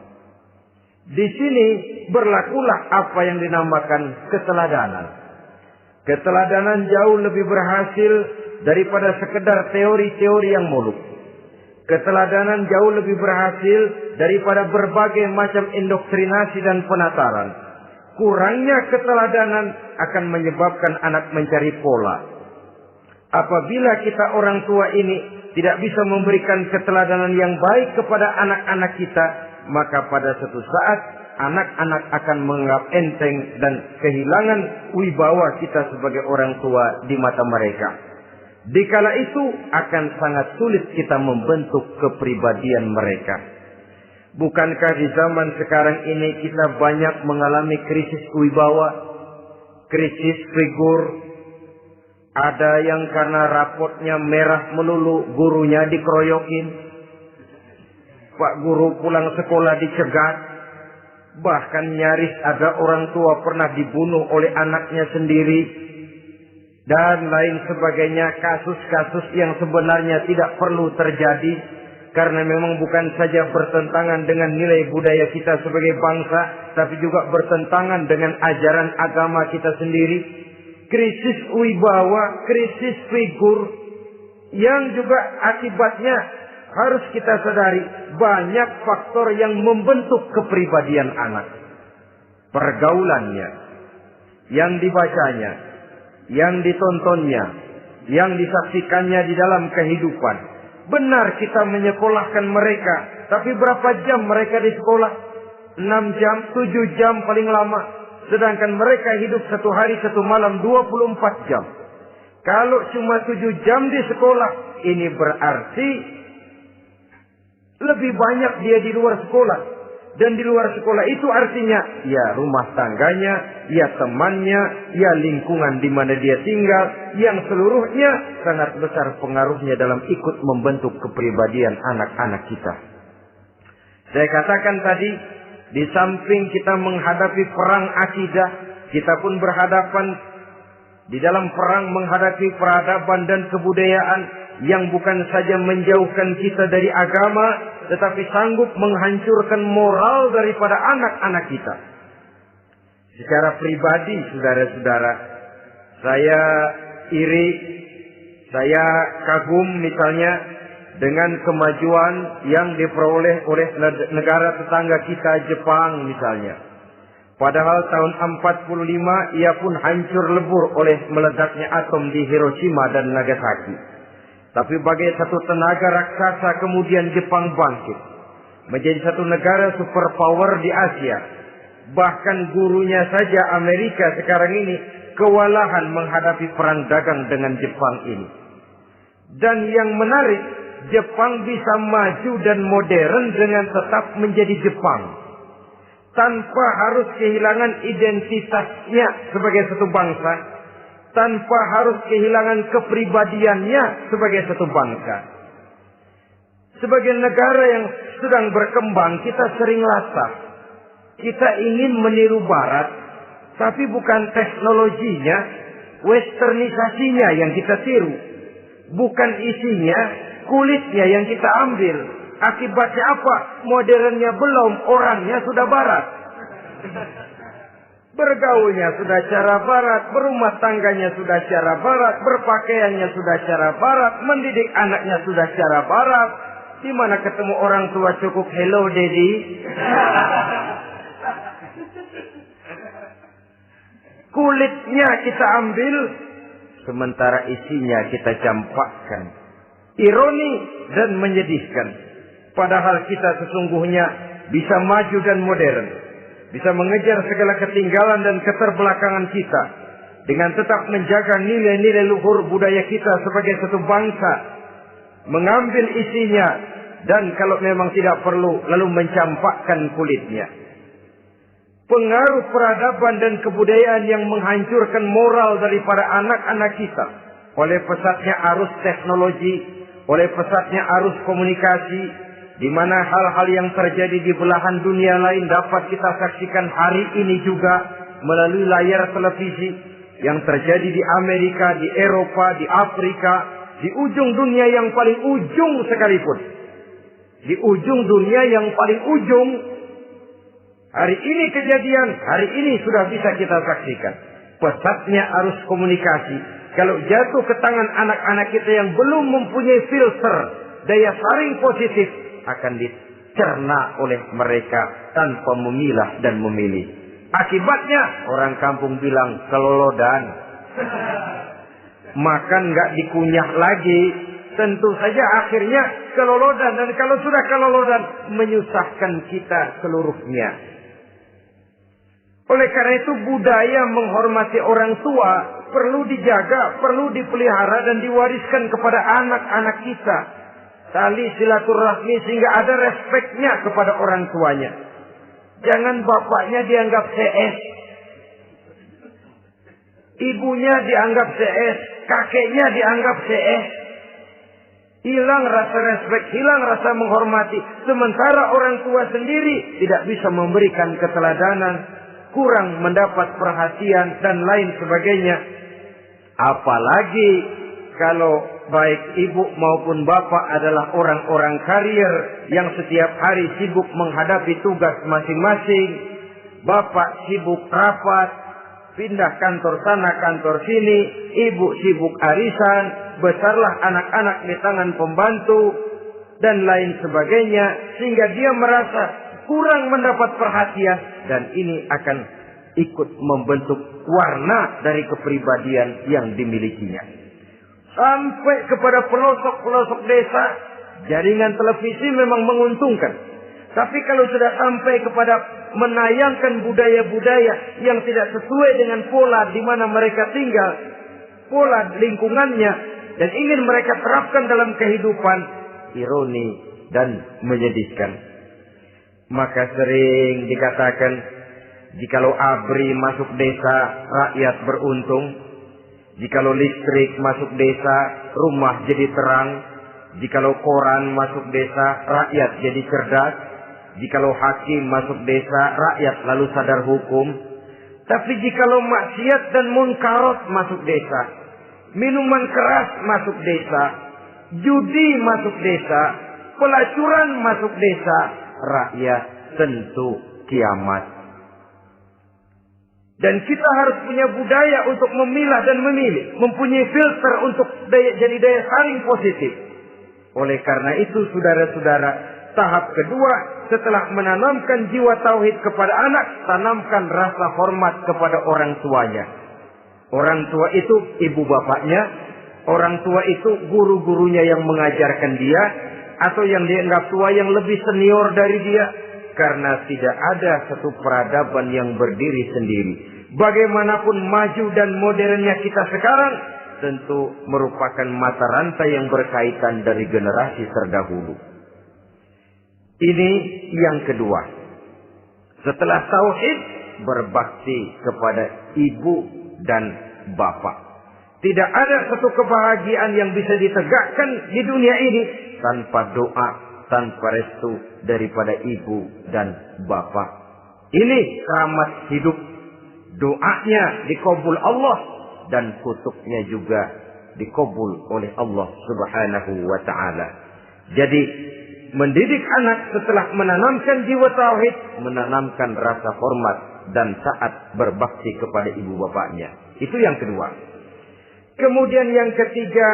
[SPEAKER 1] Di sini berlakulah apa yang dinamakan keteladanan. Keteladanan jauh lebih berhasil daripada sekedar teori-teori yang muluk. Keteladanan jauh lebih berhasil daripada berbagai macam indoktrinasi dan penataran. Kurangnya keteladanan akan menyebabkan anak mencari pola. Apabila kita orang tua ini tidak bisa memberikan keteladanan yang baik kepada anak-anak kita, maka pada suatu saat anak-anak akan menganggap enteng dan kehilangan wibawa kita sebagai orang tua di mata mereka. Dikala itu akan sangat sulit kita membentuk kepribadian mereka. Bukankah di zaman sekarang ini kita banyak mengalami krisis wibawa, krisis figur? Ada yang karena rapotnya merah melulu, gurunya dikeroyokin. Pak guru pulang sekolah dicegat. Bahkan nyaris ada orang tua pernah dibunuh oleh anaknya sendiri. Dan lain sebagainya, kasus-kasus yang sebenarnya tidak perlu terjadi. Karena memang bukan saja bertentangan dengan nilai budaya kita sebagai bangsa, tapi juga bertentangan dengan ajaran agama kita sendiri. Krisis wibawa, krisis figur, yang juga akibatnya harus kita sadari banyak faktor yang membentuk kepribadian anak. Pergaulannya, yang dibacanya, yang ditontonnya, yang disaksikannya di dalam kehidupan. Benar kita menyekolahkan mereka, tapi berapa jam mereka di sekolah? 6 jam, 7 jam paling lama. Sedangkan mereka hidup 1 hari 1 malam 24 jam. Kalau cuma 7 jam di sekolah, ini berarti lebih banyak dia di luar sekolah. Dan di luar sekolah itu artinya ya rumah tangganya, ya temannya, ya lingkungan di mana dia tinggal, yang seluruhnya sangat besar pengaruhnya dalam ikut membentuk kepribadian anak-anak kita. Saya katakan tadi, di samping kita menghadapi perang akidah, kita pun berhadapan di dalam perang menghadapi peradaban dan kebudayaan yang bukan saja menjauhkan kita dari agama, tetapi sanggup menghancurkan moral daripada anak-anak kita. Secara pribadi, saudara-saudara, saya iri, saya kagum misalnya dengan kemajuan yang diperoleh oleh negara tetangga kita, Jepang misalnya. Padahal tahun 45 ia pun hancur lebur oleh meledaknya atom di Hiroshima dan Nagasaki. Tapi bagai satu tenaga raksasa kemudian Jepang bangkit. Menjadi satu negara superpower di Asia. Bahkan gurunya saja Amerika sekarang ini kewalahan menghadapi perang dagang dengan Jepang ini. Dan yang menarik, Jepang bisa maju dan modern dengan tetap menjadi Jepang. Tanpa harus kehilangan identitasnya sebagai satu bangsa. Tanpa harus kehilangan kepribadiannya sebagai satu bangsa. Sebagai negara yang sedang berkembang, kita sering latah. Kita ingin meniru Barat, tapi bukan teknologinya, westernisasinya yang kita tiru. Bukan isinya, kulitnya yang kita ambil. Akibatnya apa? Modernnya belum, orangnya sudah Barat. Bergaulnya sudah cara Barat, berumah tangganya sudah cara Barat, berpakaiannya sudah cara Barat, mendidik anaknya sudah cara Barat. Di mana ketemu orang tua cukup hello daddy. Kulitnya kita ambil, sementara isinya kita campakkan. Ironi dan menyedihkan. Padahal kita sesungguhnya bisa maju dan modern. Bisa mengejar segala ketinggalan dan keterbelakangan kita. Dengan tetap menjaga nilai-nilai luhur budaya kita sebagai satu bangsa. Mengambil isinya. Dan kalau memang tidak perlu, lalu mencampakkan kulitnya. Pengaruh peradaban dan kebudayaan yang menghancurkan moral daripada anak-anak kita. Oleh pesatnya arus teknologi. Oleh pesatnya arus komunikasi. Di mana hal-hal yang terjadi di belahan dunia lain dapat kita saksikan hari ini juga melalui layar televisi yang terjadi di Amerika, di Eropa, di Afrika, di ujung dunia yang paling ujung sekalipun. Di ujung dunia yang paling ujung, hari ini kejadian, hari ini sudah bisa kita saksikan. Pesatnya arus komunikasi, kalau jatuh ke tangan anak-anak kita yang belum mempunyai filter, daya saring positif, akan dicerna oleh mereka tanpa memilah dan memilih. Akibatnya orang kampung bilang kelolodan. Makan nggak dikunyah lagi. Tentu saja akhirnya kelolodan. Dan kalau sudah kelolodan, menyusahkan kita seluruhnya. Oleh karena itu budaya menghormati orang tua perlu dijaga, perlu dipelihara dan diwariskan kepada anak-anak kita. Tali silaturahmi sehingga ada respeknya kepada orang tuanya. Jangan bapaknya dianggap CS, ibunya dianggap CS, kakeknya dianggap CS. Hilang rasa respek, hilang rasa menghormati. Sementara orang tua sendiri tidak bisa memberikan keteladanan, kurang mendapat perhatian dan lain sebagainya. Apalagi kalau baik ibu maupun bapak adalah orang-orang karier yang setiap hari sibuk menghadapi tugas masing-masing. Bapak sibuk rapat, pindah kantor sana kantor sini, ibu sibuk arisan, besarlah anak-anak di tangan pembantu dan lain sebagainya, sehingga dia merasa kurang mendapat perhatian, dan ini akan ikut membentuk warna dari kepribadian yang dimilikinya. Sampai kepada pelosok-pelosok desa, jaringan televisi memang menguntungkan. Tapi kalau sudah sampai kepada menayangkan budaya-budaya yang tidak sesuai dengan pola di mana mereka tinggal, pola lingkungannya, dan ingin mereka terapkan dalam kehidupan, ironi dan menyedihkan. Maka sering dikatakan, jikalau ABRI masuk desa, rakyat beruntung. Jikalau listrik masuk desa, rumah jadi terang. Jikalau koran masuk desa, rakyat jadi cerdas. Jikalau hakim masuk desa, rakyat lalu sadar hukum. Tapi jikalau maksiat dan munkarat masuk desa, minuman keras masuk desa, judi masuk desa, pelacuran masuk desa, rakyat tentu kiamat. Dan kita harus punya budaya untuk memilah dan memilih, mempunyai filter untuk jadi daya saring positif. Oleh karena itu, saudara-saudara, tahap kedua setelah menanamkan jiwa tauhid kepada anak, tanamkan rasa hormat kepada orang tuanya. Orang tua itu ibu bapaknya, orang tua itu guru-gurunya yang mengajarkan dia, atau yang dianggap tua yang lebih senior dari dia. Karena tidak ada satu peradaban yang berdiri sendiri. Bagaimanapun maju dan modernnya kita sekarang, tentu merupakan mata rantai yang berkaitan dari generasi terdahulu. Ini yang kedua. Setelah tauhid, berbakti kepada ibu dan bapak. Tidak ada satu kebahagiaan yang bisa ditegakkan di dunia ini tanpa doa, tanpa restu daripada ibu dan bapak. Ini keramat hidup. Doanya dikabul Allah dan kutuknya juga dikabul oleh Allah Subhanahu wa ta'ala. Jadi mendidik anak setelah menanamkan jiwa tauhid, menanamkan rasa hormat dan taat berbakti kepada ibu bapaknya. Itu yang kedua. Kemudian yang ketiga,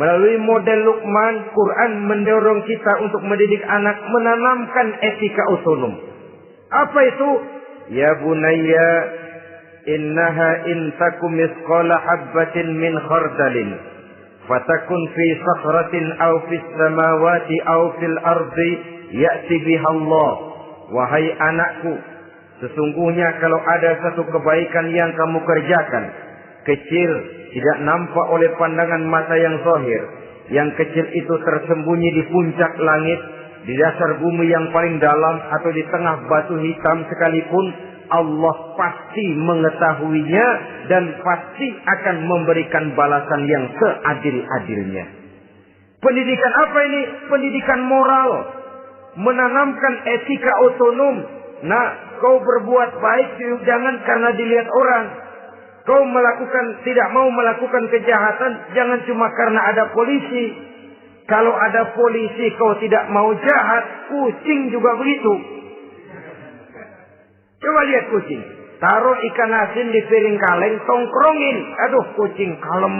[SPEAKER 1] melalui model Luqman, Quran mendorong kita untuk mendidik anak menanamkan etika otonom. Apa itu? Ya bunayya, innaha in takum misqala habbatin min khardalin fatakun fi sakhratin aw fis samawati aw fil ardi ya'ti biha Allah. Wahai anakku, sesungguhnya kalau ada satu kebaikan yang kamu kerjakan, kecil, tidak nampak oleh pandangan mata yang zahir, yang kecil itu tersembunyi di puncak langit, di dasar bumi yang paling dalam, atau di tengah batu hitam sekalipun, Allah pasti mengetahuinya dan pasti akan memberikan balasan yang seadil-adilnya. Pendidikan apa ini? Pendidikan moral. Menanamkan etika otonom. Nah, kau berbuat baik jangan karena dilihat orang. Kau tidak mau melakukan kejahatan jangan cuma karena ada polisi. Kalau ada polisi kau tidak mau jahat, kucing juga begitu. Coba lihat kucing. Taruh ikan asin di piring kaleng, tongkrongin. Aduh, kucing kalem,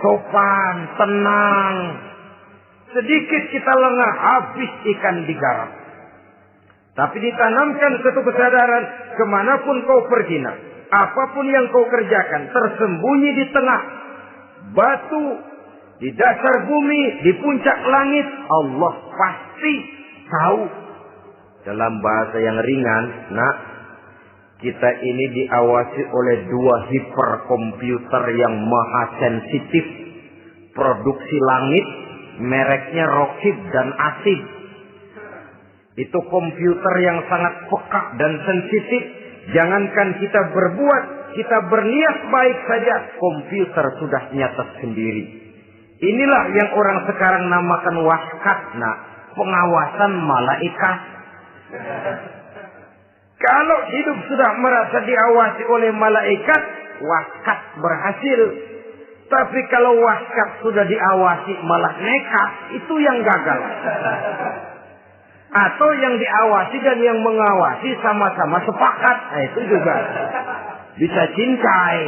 [SPEAKER 1] sopan, tenang. Sedikit kita lengah, habis ikan digarap. Tapi ditanamkan satu kesadaran, kemanapun kau pergi, apapun yang kau kerjakan, tersembunyi di tengah batu, di dasar bumi, di puncak langit, Allah pasti tahu. Dalam bahasa yang ringan, Kita ini diawasi oleh 2 hiperkomputer yang maha sensitif. Produksi langit, mereknya Rockheed dan Asid. Itu komputer yang sangat peka dan sensitif. Jangankan kita berbuat, kita berniat baik saja, komputer sudah nyatet sendiri. Inilah yang orang sekarang namakan waskat, pengawasan malaikat. Kalau hidup sudah merasa diawasi oleh malaikat, waskat berhasil. Tapi kalau waskat sudah diawasi malah nekat, itu yang gagal. Atau yang diawasi dan yang mengawasi sama-sama sepakat, itu juga bisa cincai.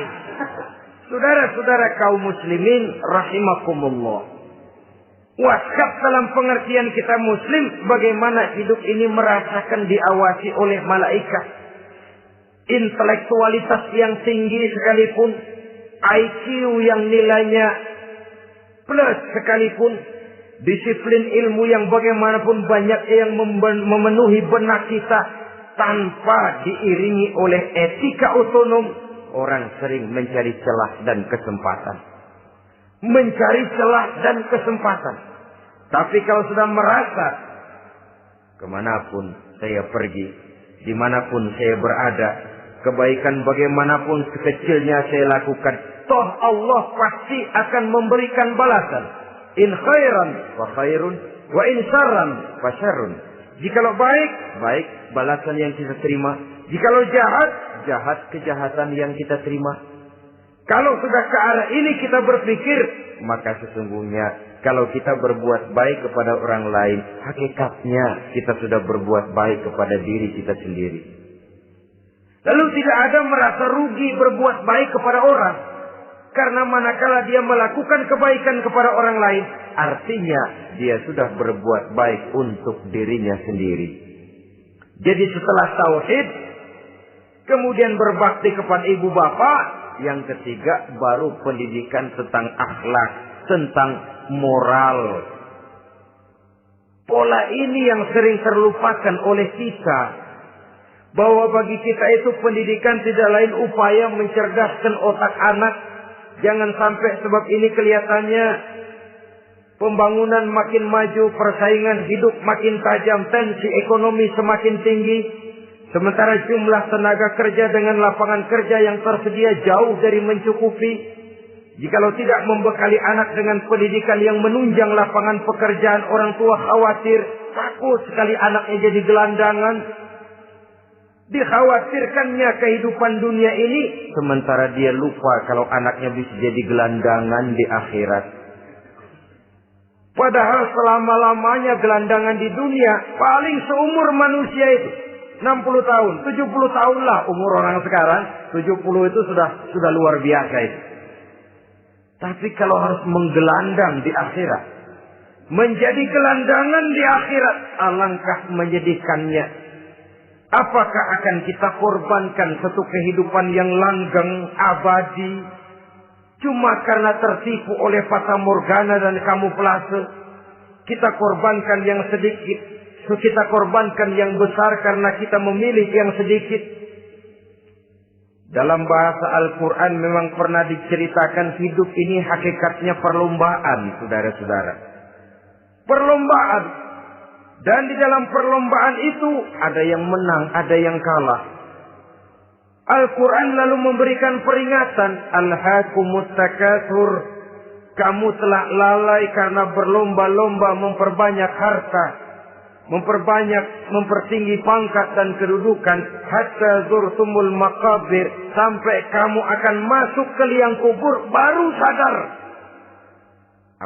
[SPEAKER 1] Saudara-saudara kaum muslimin rahimakumullah. Waskat dalam pengertian kita muslim, bagaimana hidup ini merasakan diawasi oleh malaikat. Intelektualitas yang tinggi sekalipun, IQ yang nilainya plus sekalipun, disiplin ilmu yang bagaimanapun banyak yang memenuhi benak kita, tanpa diiringi oleh etika otonom, orang sering mencari celah dan kesempatan. Mencari celah dan kesempatan. Tapi kalau sudah merasa, kemanapun saya pergi, dimanapun saya berada, kebaikan bagaimanapun sekecilnya saya lakukan, toh Allah pasti akan memberikan balasan. In khairan fa khairun, wa in syarran fa syarrun. Jikalau baik, baik balasan yang kita terima. Jikalau jahat, jahat kejahatan yang kita terima. Kalau sudah ke arah ini kita berpikir, maka sesungguhnya kalau kita berbuat baik kepada orang lain, hakikatnya kita sudah berbuat baik kepada diri kita sendiri. Lalu tidak ada merasa rugi berbuat baik kepada orang. Karena manakala dia melakukan kebaikan kepada orang lain, artinya dia sudah berbuat baik untuk dirinya sendiri. Jadi setelah tauhid, kemudian berbakti kepada ibu bapak, yang ketiga baru pendidikan tentang akhlak, tentang moral. Pola ini yang sering terlupakan oleh kita. Bahwa bagi kita itu pendidikan tidak lain upaya mencerdaskan otak anak. Jangan sampai sebab ini kelihatannya pembangunan makin maju, persaingan hidup makin tajam, tensi ekonomi semakin tinggi. Sementara jumlah tenaga kerja dengan lapangan kerja yang tersedia jauh dari mencukupi. Jikalau tidak membekali anak dengan pendidikan yang menunjang lapangan pekerjaan, orang tua khawatir, takut sekali anaknya jadi gelandangan. Dikhawatirkannya kehidupan dunia ini, sementara dia lupa kalau anaknya bisa jadi gelandangan di akhirat. Padahal selama-lamanya gelandangan di dunia, paling seumur manusia itu 60 tahun, 70 tahun lah umur orang sekarang. 70 itu sudah luar biasa itu. Tapi kalau harus menggelandang di akhirat, menjadi gelandangan di akhirat, alangkah menyedihkannya. Apakah akan kita korbankan satu kehidupan yang langgeng, abadi, cuma karena tertipu oleh fata morgana dan kamuflase? Kita korbankan yang sedikit, kita korbankan yang besar karena kita memilih yang sedikit. Dalam bahasa Al-Quran memang pernah diceritakan hidup ini hakikatnya perlombaan, saudara-saudara. Perlombaan. Dan di dalam perlombaan itu ada yang menang, ada yang kalah. Al-Quran lalu memberikan peringatan. Alhaakumut takatsur. Kamu telah lalai karena berlomba-lomba memperbanyak harta, mempertinggi pangkat dan kedudukan. Hatta zurtumul maqabir. Sampai kamu akan masuk ke liang kubur baru sadar.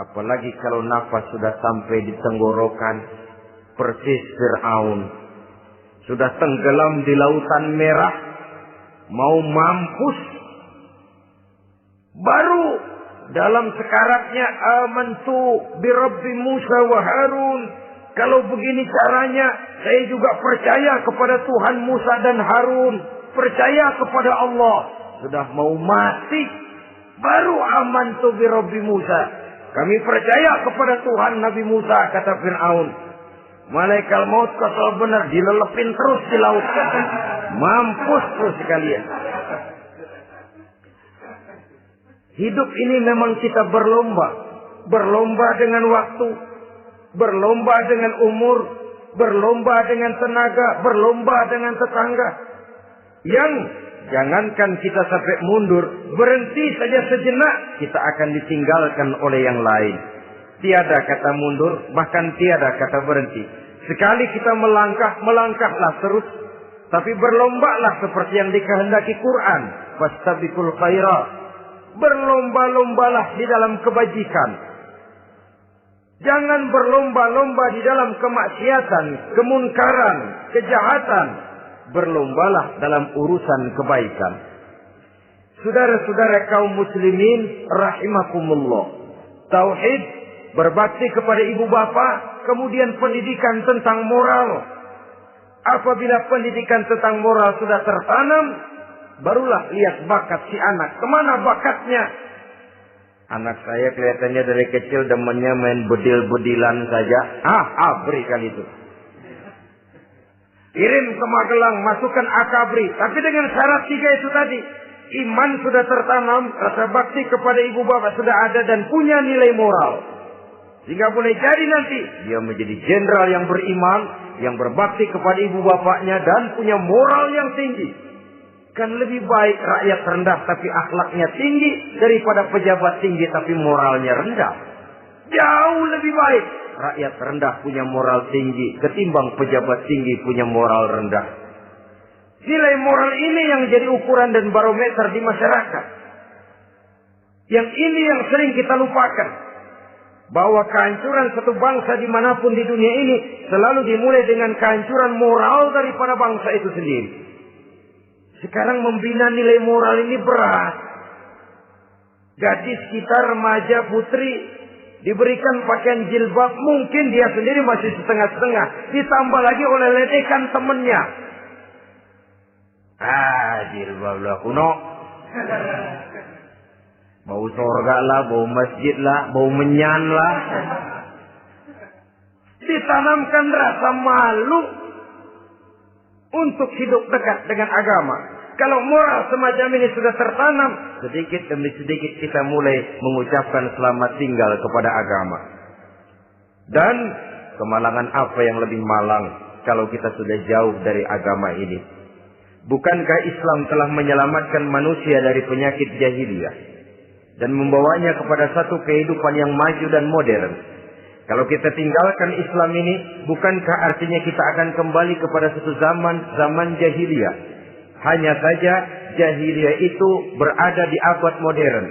[SPEAKER 1] Apalagi kalau nafas sudah sampai di tenggorokan. Persis Fir'aun. Sudah tenggelam di lautan merah. Mau mampus. Baru dalam sekaratnya amantu birabbi Musa wa Harun. Kalau begini caranya, saya juga percaya kepada Tuhan Musa dan Harun. Percaya kepada Allah. Sudah mau mati. Baru amantu birabbi Musa. Kami percaya kepada Tuhan Nabi Musa, kata Fir'aun. Malaikat maut kesal benar, dilelepin terus di laut. Mampus tuh sekalian. Hidup ini memang kita berlomba. Berlomba dengan waktu. Berlomba dengan umur. Berlomba dengan tenaga. Berlomba dengan tetangga. Yang jangankan kita sampai mundur. Berhenti saja sejenak. Kita akan ditinggalkan oleh yang lain. Tiada kata mundur. Bahkan tiada kata berhenti. Sekali kita melangkah. Melangkahlah terus. Tapi berlombalah seperti yang dikehendaki Quran. Fastabiqul khairat. Berlomba-lombalah di dalam kebajikan. Jangan berlomba-lomba di dalam kemaksiatan, kemunkaran, kejahatan. Berlombalah dalam urusan kebaikan. Saudara-saudara kaum muslimin rahimakumullah. Tauhid, berbakti kepada ibu bapa, kemudian pendidikan tentang moral. Apabila pendidikan tentang moral sudah tertanam, barulah lihat bakat si anak. Kemana bakatnya? Anak saya kelihatannya dari kecil demennya main bedil-bedilan saja. Abri kali itu. Kirim ke Magelang, masukkan akabri. Tapi dengan syarat 3 itu tadi. Iman sudah tertanam, rasa bakti kepada ibu bapak sudah ada dan punya nilai moral. Sehingga boleh jadi nanti dia menjadi jenderal yang beriman, yang berbakti kepada ibu bapaknya dan punya moral yang tinggi. Kan lebih baik rakyat rendah tapi akhlaknya tinggi daripada pejabat tinggi tapi moralnya rendah. Jauh lebih baik rakyat rendah punya moral tinggi ketimbang pejabat tinggi punya moral rendah. Nilai moral ini yang jadi ukuran dan barometer di masyarakat. Yang ini yang sering kita lupakan. Bahwa kehancuran satu bangsa dimanapun di dunia ini selalu dimulai dengan kehancuran moral daripada bangsa itu sendiri. Sekarang membina nilai moral ini berat. Gadis kita, remaja, putri diberikan pakaian jilbab, mungkin dia sendiri masih setengah-setengah. Ditambah lagi oleh ledekan temennya. Jilbab lah kuno. Bau sorga lah, bau masjid lah, bau menyan lah. Ditanamkan rasa malu untuk hidup dekat dengan agama. Kalau moral semacam ini sudah tertanam, sedikit demi sedikit kita mulai mengucapkan selamat tinggal kepada agama. Dan kemalangan apa yang lebih malang kalau kita sudah jauh dari agama ini? Bukankah Islam telah menyelamatkan manusia dari penyakit jahiliyah dan membawanya kepada satu kehidupan yang maju dan modern? Kalau kita tinggalkan Islam ini, bukankah artinya kita akan kembali kepada satu zaman jahiliyah? Hanya saja jahiliyah itu berada di abad modern.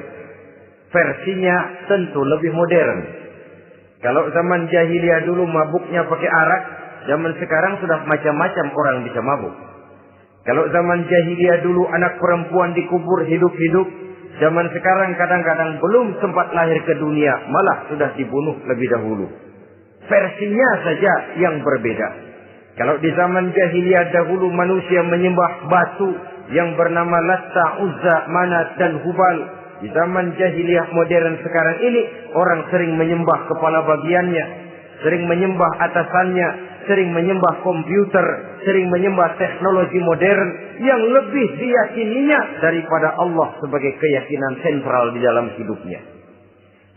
[SPEAKER 1] Versinya tentu lebih modern. Kalau zaman jahiliyah dulu mabuknya pakai arak, zaman sekarang sudah macam-macam orang bisa mabuk. Kalau zaman jahiliyah dulu anak perempuan dikubur hidup-hidup, zaman sekarang kadang-kadang belum sempat lahir ke dunia, malah sudah dibunuh lebih dahulu. Versinya saja yang berbeda. Kalau di zaman jahiliyah dahulu manusia menyembah batu yang bernama Latta, Uzza, Manat dan Hubal. Di zaman jahiliyah modern sekarang ini orang sering menyembah kepala bagiannya, sering menyembah atasannya, sering menyembah komputer, sering menyembah teknologi modern yang lebih diyakininya daripada Allah sebagai keyakinan sentral di dalam hidupnya.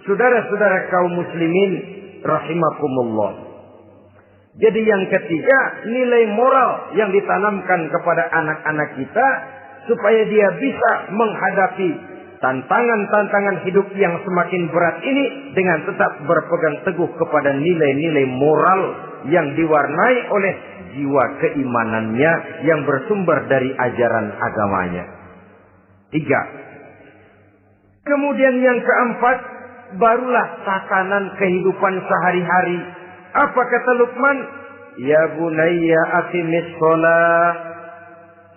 [SPEAKER 1] Saudara-saudara kaum muslimin rahimakumullah. Jadi yang ketiga, nilai moral yang ditanamkan kepada anak-anak kita supaya dia bisa menghadapi tantangan-tantangan hidup yang semakin berat ini dengan tetap berpegang teguh kepada nilai-nilai moral yang diwarnai oleh jiwa keimanannya yang bersumber dari ajaran agamanya. 3. Kemudian yang keempat, barulah tatanan kehidupan sehari-hari. Apa kata Luqman? Ya bunayya aqimis shalah.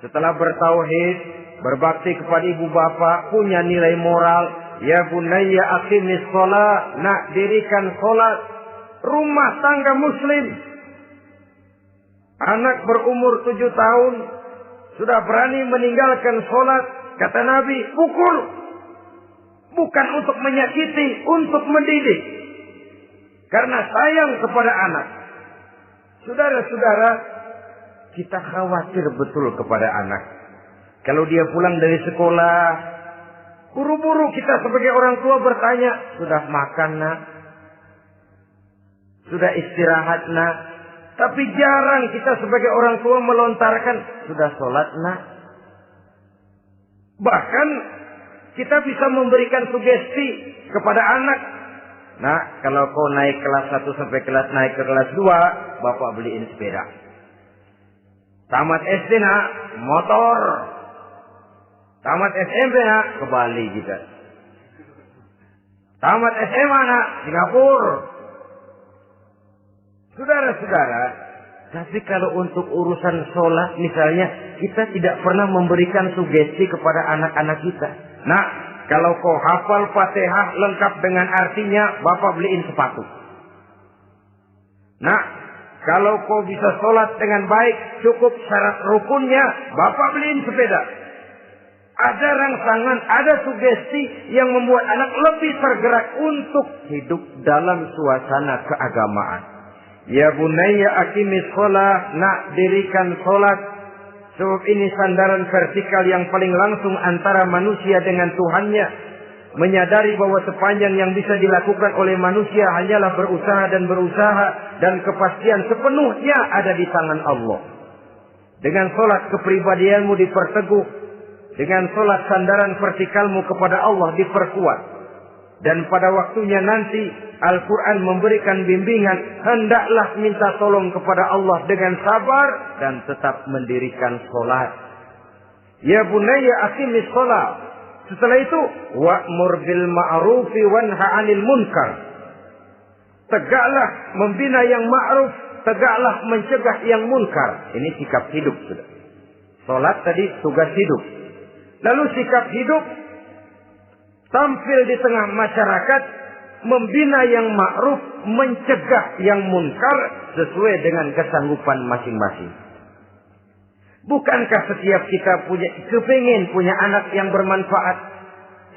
[SPEAKER 1] Setelah bertauhid, berbakti kepada ibu bapa, punya nilai moral. Ya bunayya aqimis shalah. Nak, dirikan salat. Rumah tangga muslim. Anak berumur 7 tahun sudah berani meninggalkan salat. Kata Nabi, pukul. Bukan untuk menyakiti, untuk mendidik. Karena sayang kepada anak. Saudara-saudara, kita khawatir betul kepada anak. Kalau dia pulang dari sekolah, buru-buru kita sebagai orang tua bertanya, sudah makan nak? Sudah istirahat nak? Tapi jarang kita sebagai orang tua melontarkan, sudah sholat nak? Bahkan kita bisa memberikan sugesti kepada anak. Nah, kalau kau naik kelas 1 sampai naik ke kelas 2, bapak beliin sepeda. Tamat SD nak, motor. Tamat SMP nak, ke Bali kita. Tamat SMA nak, Singapura. Saudara-saudara, tapi kalau untuk urusan sholat misalnya, kita tidak pernah memberikan sugesti kepada anak-anak kita. Nah, kalau kau hafal Fatihah lengkap dengan artinya, bapak beliin sepatu. Nah, kalau kau bisa sholat dengan baik, cukup syarat rukunnya, bapak beliin sepeda. Ada rangsangan, ada sugesti yang membuat anak lebih tergerak untuk hidup dalam suasana keagamaan. Ya bunayya aqimis sholat, nak dirikan sholat. Sebab ini sandaran vertikal yang paling langsung antara manusia dengan Tuhannya. Menyadari bahwa sepanjang yang bisa dilakukan oleh manusia hanyalah berusaha dan kepastian sepenuhnya ada di tangan Allah. Dengan sholat kepribadianmu diperteguh. Dengan sholat sandaran vertikalmu kepada Allah diperkuat. Dan pada waktunya nanti Al-Quran memberikan bimbingan, hendaklah minta tolong kepada Allah dengan sabar dan tetap mendirikan sholat. Ya bunayya aqimis sholat. Setelah itu, wa'mur bil ma'rufi wanha 'anil munkar. Tegaklah membina yang ma'ruf, tegaklah mencegah yang munkar. Ini sikap hidup sudah. Sholat tadi tugas hidup. Lalu sikap hidup tampil di tengah masyarakat, membina yang ma'ruf, mencegah yang munkar sesuai dengan kesanggupan masing-masing. Bukankah setiap kita kepingin punya anak yang bermanfaat?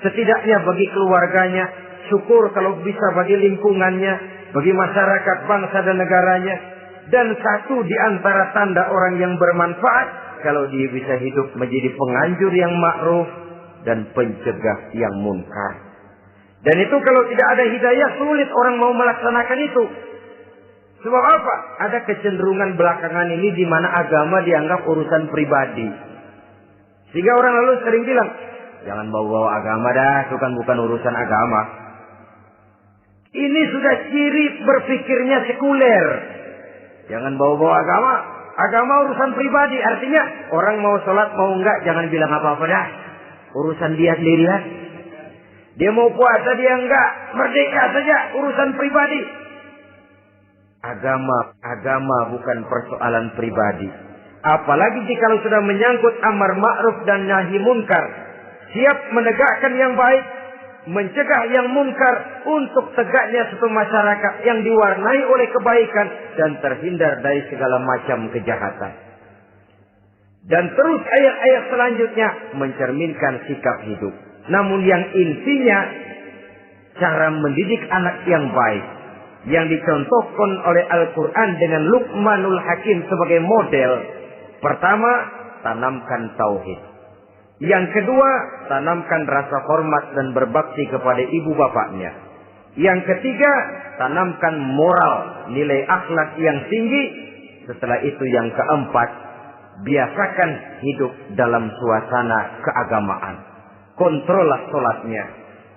[SPEAKER 1] Setidaknya bagi keluarganya, syukur kalau bisa bagi lingkungannya, bagi masyarakat, bangsa dan negaranya. Dan satu di antara tanda orang yang bermanfaat, kalau dia bisa hidup menjadi penganjur yang ma'ruf dan pencegah yang munkar. Dan itu kalau tidak ada hidayah, sulit orang mau melaksanakan itu. Sebab apa? Ada kecenderungan belakangan ini di mana agama dianggap urusan pribadi. Sehingga orang lalu sering bilang, jangan bawa-bawa agama dah, itu kan bukan urusan agama. Ini sudah ciri berpikirnya sekuler. Jangan bawa-bawa agama. Agama urusan pribadi. Artinya orang mau sholat mau enggak, jangan bilang apa-apa dah. Urusan dia sendirian. Dia mau puasa dia enggak, merdeka saja, urusan pribadi. Agama bukan persoalan pribadi. Apalagi jika sudah menyangkut amar ma'ruf dan nahi munkar. Siap menegakkan yang baik, mencegah yang munkar untuk tegaknya suatu masyarakat yang diwarnai oleh kebaikan dan terhindar dari segala macam kejahatan. Dan terus ayat-ayat selanjutnya mencerminkan sikap hidup. Namun yang intinya cara mendidik anak yang baik yang dicontohkan oleh Al-Quran dengan Luqmanul Hakim sebagai model. Pertama, tanamkan tauhid. Yang kedua, tanamkan rasa hormat dan berbakti kepada ibu bapaknya. Yang ketiga, tanamkan moral, nilai akhlak yang tinggi. Setelah itu yang keempat, biasakan hidup dalam suasana keagamaan. Kontrollah sholatnya,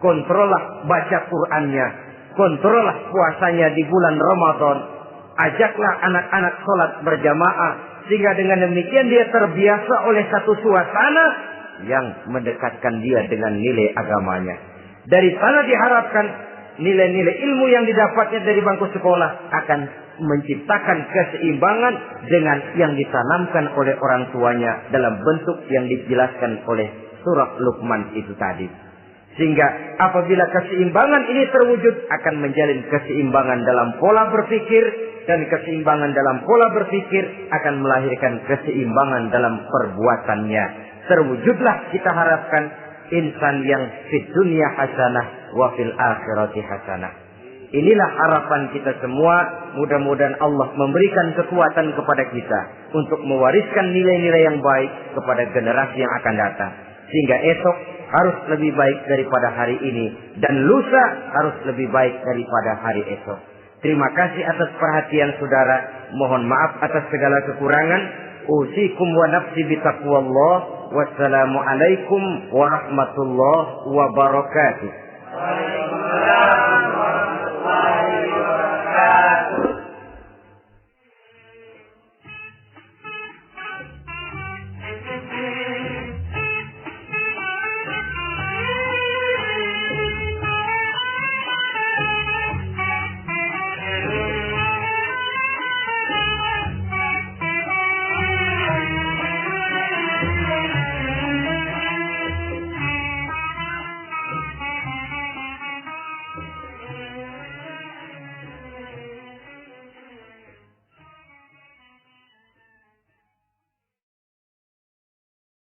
[SPEAKER 1] kontrollah baca Qur'annya, kontrollah puasanya di bulan Ramadan. Ajaklah anak-anak sholat berjamaah. Sehingga dengan demikian dia terbiasa oleh satu suasana yang mendekatkan dia dengan nilai agamanya. Dari sana diharapkan nilai-nilai ilmu yang didapatnya dari bangku sekolah akan menciptakan keseimbangan dengan yang ditanamkan oleh orang tuanya dalam bentuk yang dijelaskan oleh surah Luqman itu tadi. Sehingga apabila keseimbangan ini terwujud akan menjalin keseimbangan dalam pola berpikir, dan keseimbangan dalam pola berpikir akan melahirkan keseimbangan dalam perbuatannya. Terwujudlah kita harapkan insan yang fid dunya hasanah wa fil akhirati hasanah. Inilah harapan kita semua. Mudah-mudahan Allah memberikan kekuatan kepada kita untuk mewariskan nilai-nilai yang baik kepada generasi yang akan datang. Sehingga esok harus lebih baik daripada hari ini, dan lusa harus lebih baik daripada hari esok. Terima kasih atas perhatian saudara. Mohon maaf atas segala kekurangan. Usikum wa nafsi bitaqwallah. Wassalamualaikum warahmatullahi wabarakatuh.